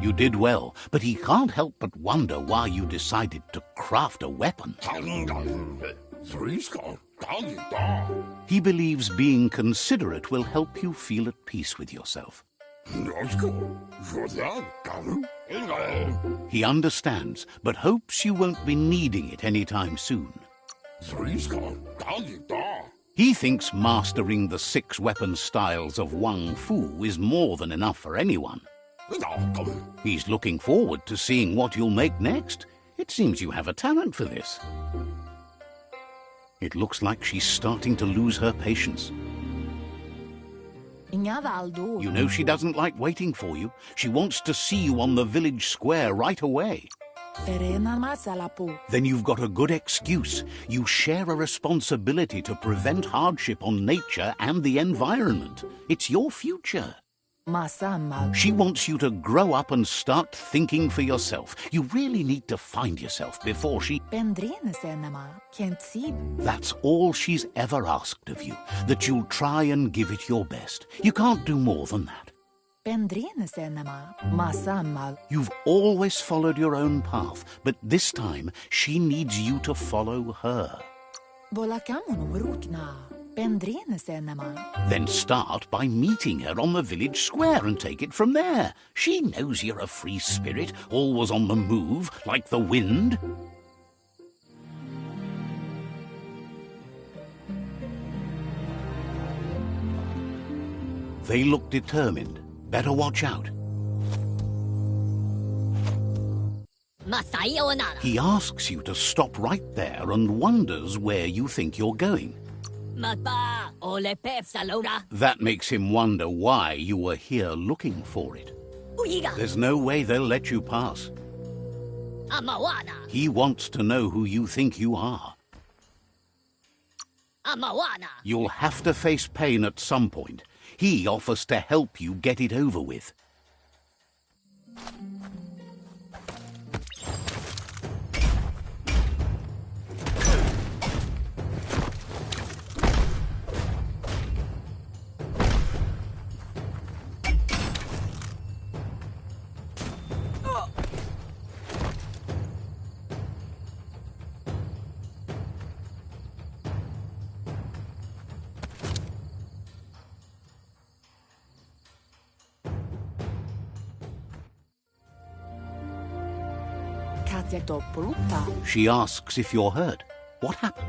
You did well, but he can't help but wonder why you decided to craft a weapon. He believes being considerate will help you feel at peace with yourself. He understands, but hopes you won't be needing it anytime soon. He thinks mastering the 6 weapon styles of Wang Fu is more than enough for anyone. He's looking forward to seeing what you'll make next. It seems you have a talent for this. It looks like she's starting to lose her patience. You know she doesn't like waiting for you. She wants to see you on the village square right away. Then you've got a good excuse. You share a responsibility to prevent hardship on nature and the environment. It's your future. She wants you to grow up and start thinking for yourself. You really need to find yourself before she... That's all she's ever asked of you, that you'll try and give it your best. You can't do more than that. You've always followed your own path, but this time she needs you to follow her. Then start by meeting her on the village square and take it from there. She knows you're a free spirit, always on the move, like the wind. They look determined. Better watch out. He asks you to stop right there and wonders where you think you're going. That makes him wonder why you were here looking for it. There's no way they'll let you pass. He wants to know who you think you are. You'll have to face pain at some point. He offers to help you get it over with. She asks if you're hurt. What happened?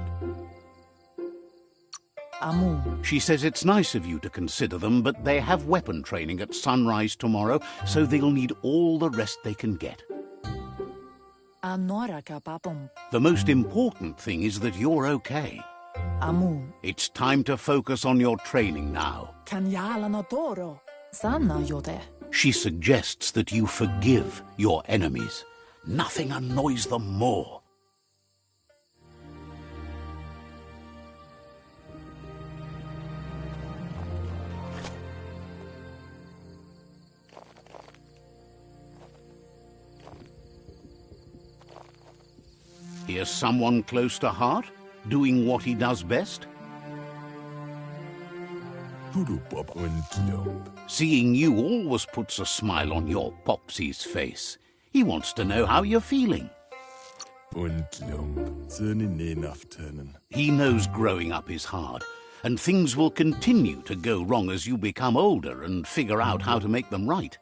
She says it's nice of you to consider them, but they have weapon training at sunrise tomorrow, so they'll need all the rest they can get. The most important thing is that you're okay. It's time to focus on your training now. She suggests that you forgive your enemies. Nothing annoys them more. Here's someone close to heart, doing what he does best. Seeing you always puts a smile on your Popsy's face. He wants to know how you're feeling. He knows growing up is hard, and things will continue to go wrong as you become older and figure out how to make them right.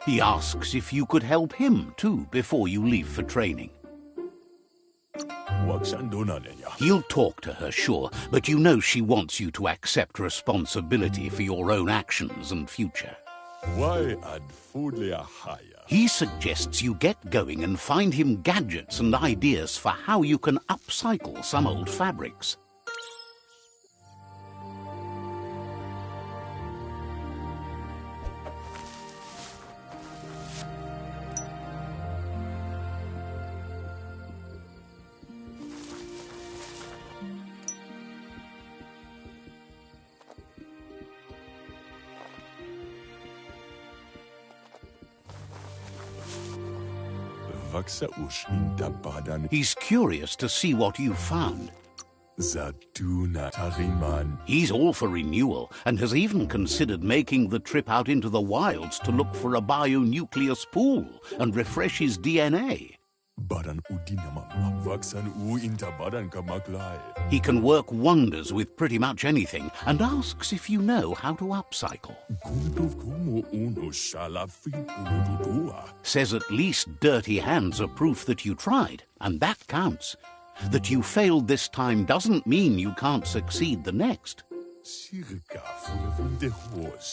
He asks if you could help him too before you leave for training. He'll talk to her, sure, but you know she wants you to accept responsibility for your own actions and future. He suggests you get going and find him gadgets and ideas for how you can upcycle some old fabrics. He's curious to see what you've found. He's all for renewal and has even considered making the trip out into the wilds to look for a bionucleus pool and refresh his DNA. He can work wonders with pretty much anything and asks if you know how to upcycle. Says at least dirty hands are proof that you tried, and that counts. That you failed this time doesn't mean you can't succeed the next.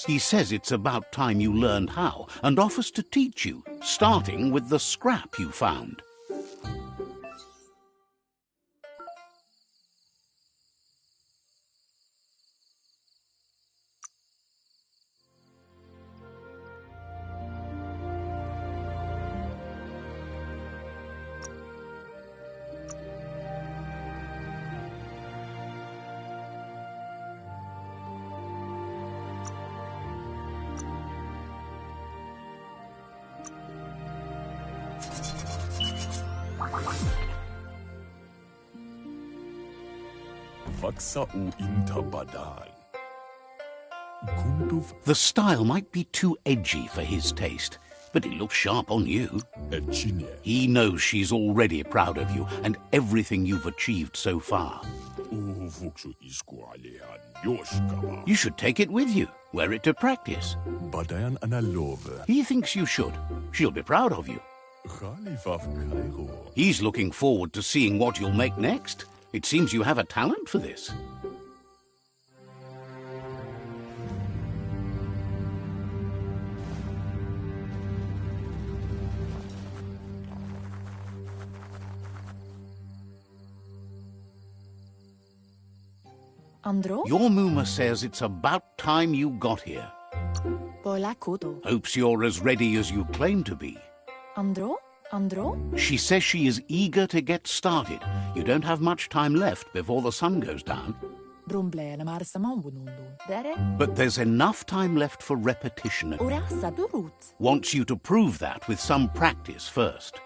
He says it's about time you learned how and offers to teach you, starting with the scrap you found. The style might be too edgy for his taste, but it looks sharp on you. He knows she's already proud of you and everything you've achieved so far. You should take it with you, wear it to practice. He thinks you should. She'll be proud of you. He's looking forward to seeing what you'll make next. It seems you have a talent for this. Andro? Your Muma says it's about time you got here. Hopes you're as ready as you claim to be. Andro? Andro? She says she is eager to get started. You don't have much time left before the sun goes down. But there's enough time left for repetition. Wants you to prove that with some practice first.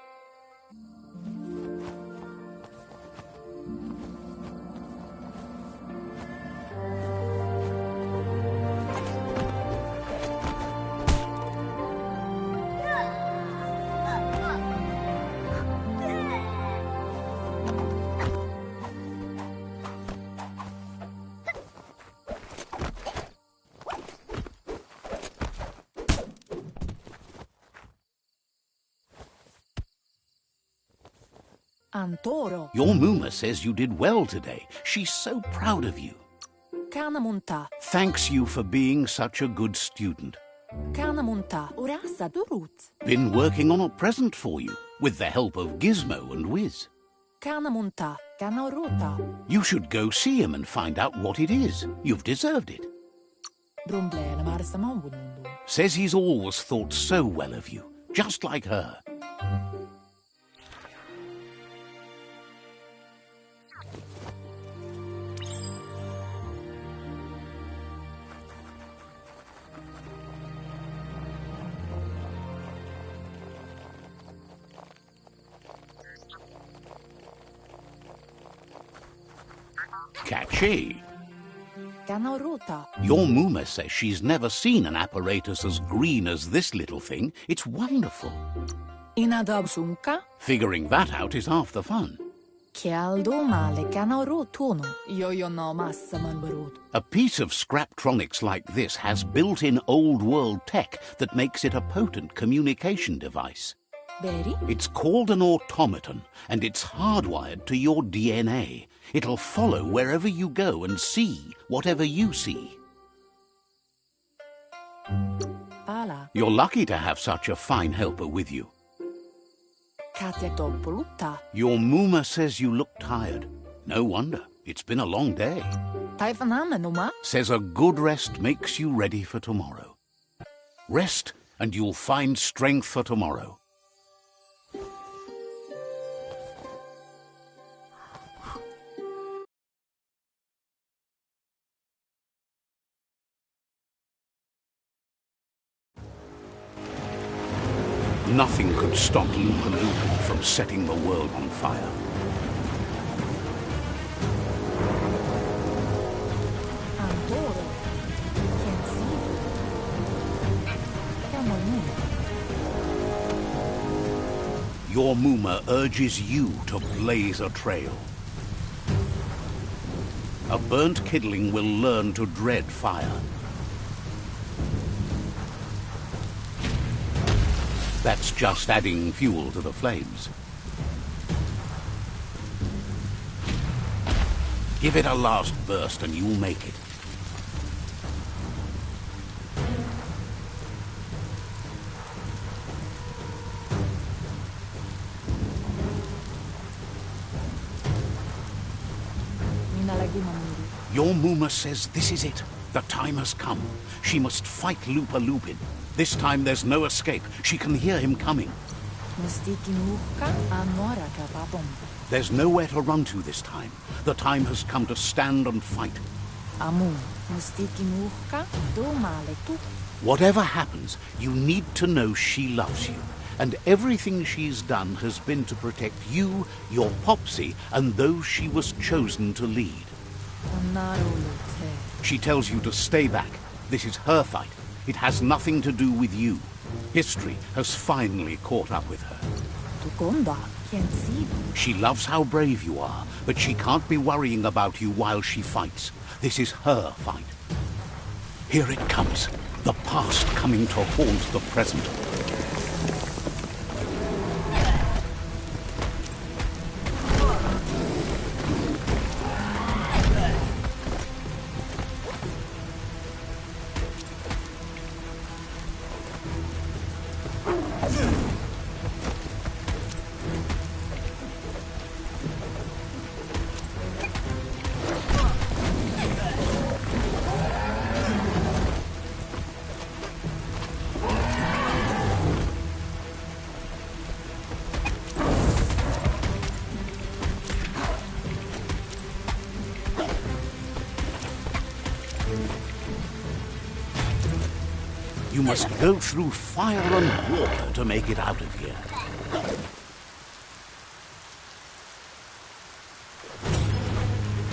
Antoro. Your Muma says you did well today. She's so proud of you. Kanamunta. Thanks you for being such a good student. Kanamunta. Urasa durut. Been working on a present for you, with the help of Gizmo and Wiz. Kanamunta. Kanaruta. You should go see him and find out what it is. You've deserved it. Says he's always thought so well of you, just like her. Catchy. Kana ruta. Your Muma says she's never seen an apparatus as green as this little thing. It's wonderful. Inadabsunka. Figuring that out is half the fun. Kialdo male kana rotono. Yo no massaman barut. A piece of Scraptronics like this has built-in old-world tech that makes it a potent communication device. Beri? It's called an automaton, and it's hardwired to your DNA. It'll follow wherever you go and see whatever you see. Pala. You're lucky to have such a fine helper with you. Katya topoluta. Your Muma says you look tired. No wonder. It's been a long day. Taifanana numa. Says a good rest makes you ready for tomorrow. Rest, and you'll find strength for tomorrow. Nothing could stop Lupin from setting the world on fire. Andoro. Can't see. Come on. Your Muma urges you to blaze a trail. A burnt kidling will learn to dread fire. That's just adding fuel to the flames. Give it a last burst and you'll make it. Your Muma says this is it. The time has come. She must fight Lupa Lupin. This time there's no escape. She can hear him coming. There's nowhere to run to this time. The time has come to stand and fight. Whatever happens, you need to know she loves you. And everything she's done has been to protect you, your Popsy, and those she was chosen to lead. She tells you to stay back. This is her fight. It has nothing to do with you. History has finally caught up with her. She loves how brave you are, but she can't be worrying about you while she fights. This is her fight. Here it comes. The past coming to haunt the present. You must go through fire and water to make it out of here.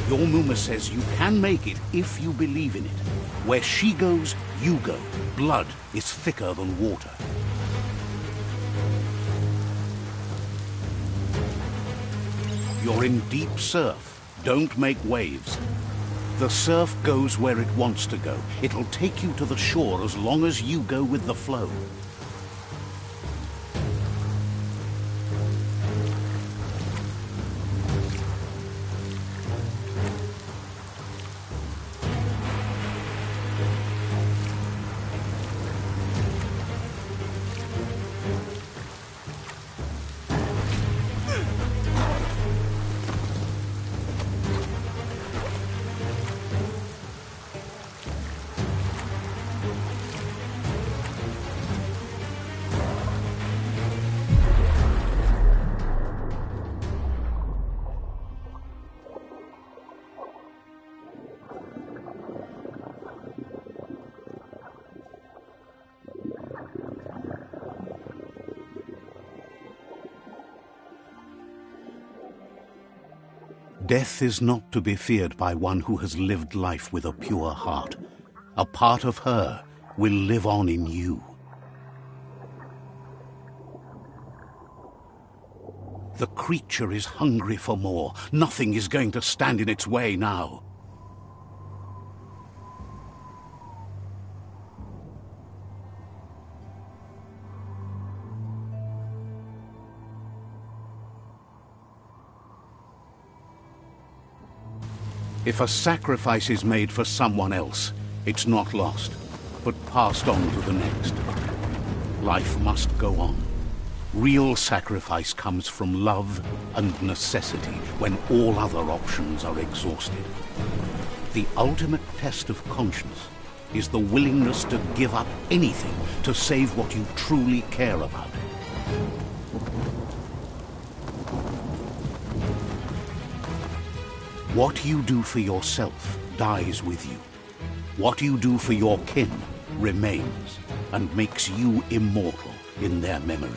Your Muma says you can make it if you believe in it. Where she goes, you go. Blood is thicker than water. You're in deep surf. Don't make waves. The surf goes where it wants to go. It'll take you to the shore as long as you go with the flow. Death is not to be feared by one who has lived life with a pure heart. A part of her will live on in you. The creature is hungry for more. Nothing is going to stand in its way now. If a sacrifice is made for someone else, it's not lost, but passed on to the next. Life must go on. Real sacrifice comes from love and necessity when all other options are exhausted. The ultimate test of conscience is the willingness to give up anything to save what you truly care about. What you do for yourself dies with you. What you do for your kin remains and makes you immortal in their memory.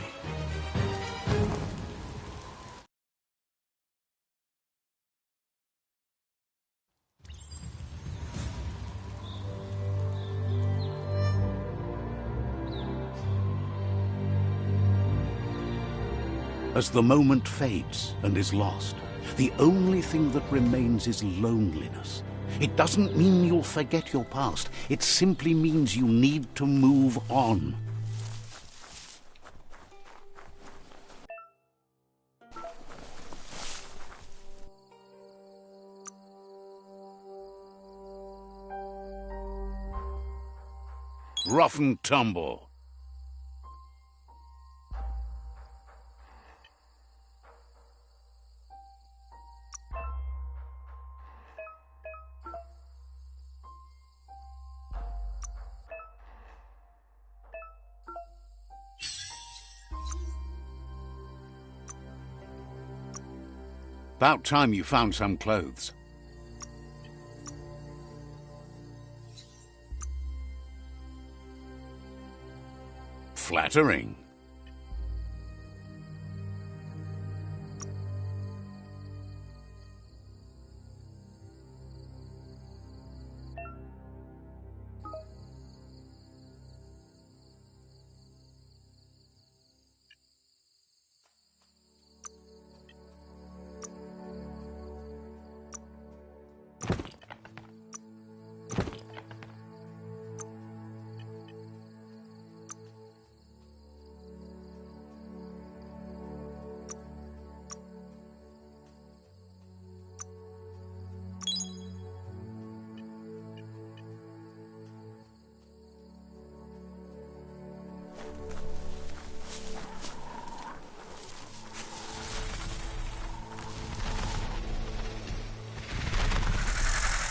As the moment fades and is lost, the only thing that remains is loneliness. It doesn't mean you'll forget your past. It simply means you need to move on. Rough and tumble. About time you found some clothes. Flattering.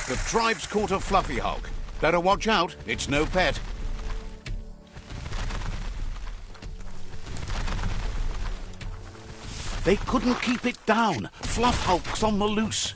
The tribe's caught a fluffy hulk. Better watch out, it's no pet. They couldn't keep it down. Fluff hulk's on the loose.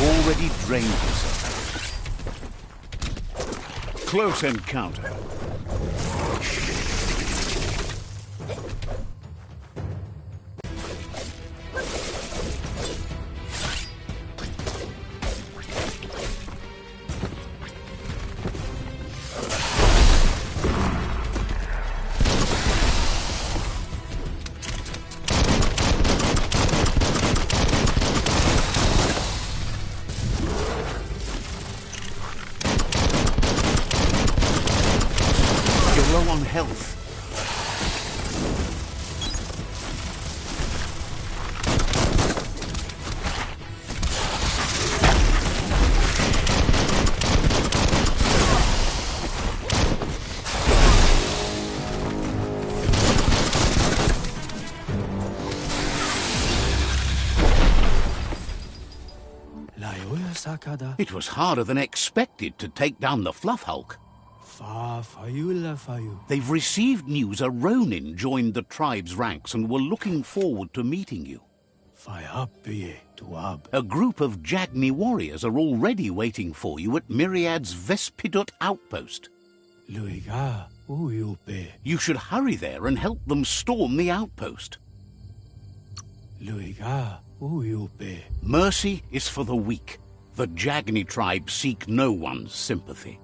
Already drained yourself. Close encounter. Low on health. La Takada. It was harder than expected to take down the Fluff Hulk. Fa Fayula Fayu. They've received news a Ronin joined the tribe's ranks and were looking forward to meeting you. Fayapiye Tuab. A group of Jagni warriors are already waiting for you at Myriad's Vespidut outpost. Luiga Uyupe. You should hurry there and help them storm the outpost. Luiga Uyupe. Mercy is for the weak. The Jagni tribe seek no one's sympathy.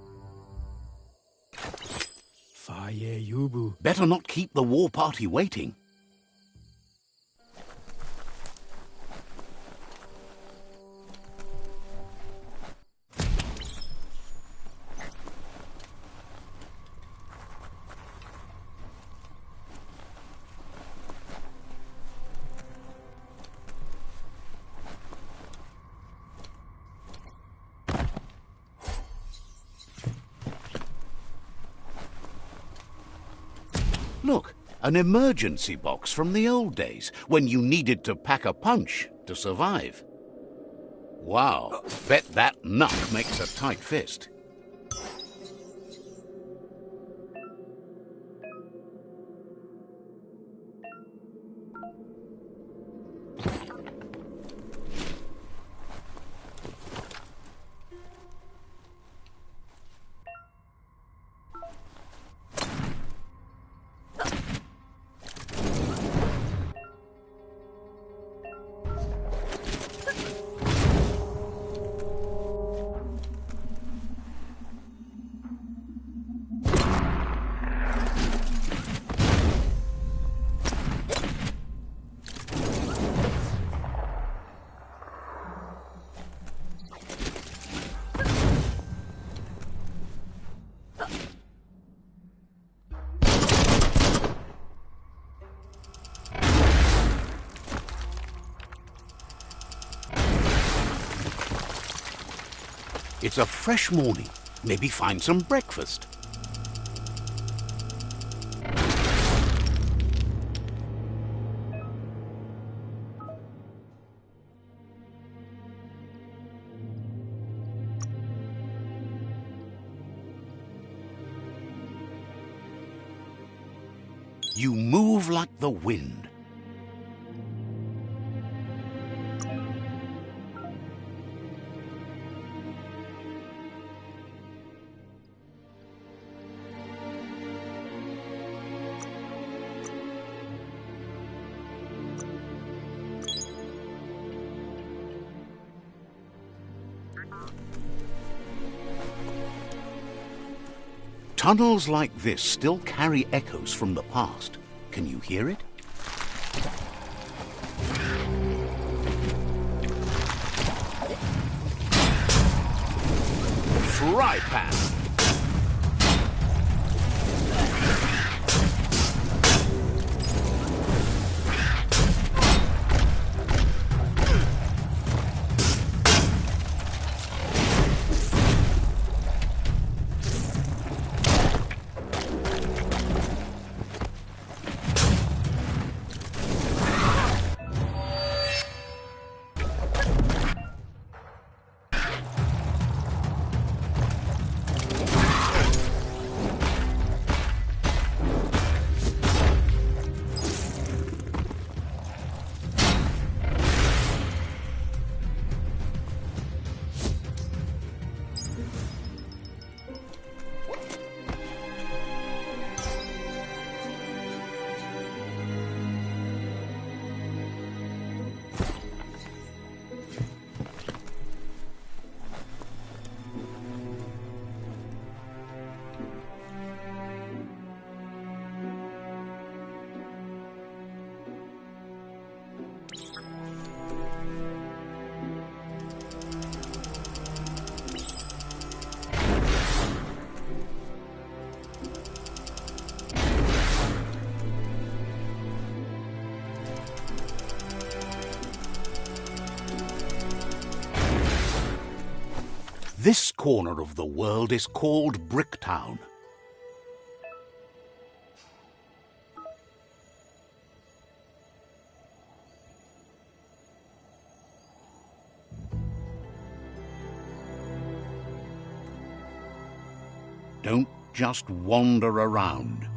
Faye Yubu. Better not keep the war party waiting. Look, an emergency box from the old days, when you needed to pack a punch to survive. Wow, bet that nut makes a tight fist. It's a fresh morning. Maybe find some breakfast. You move like the wind. Tunnels like this still carry echoes from the past. Can you hear it? Fry pan! This corner of the world is called Bricktown. Don't just wander around.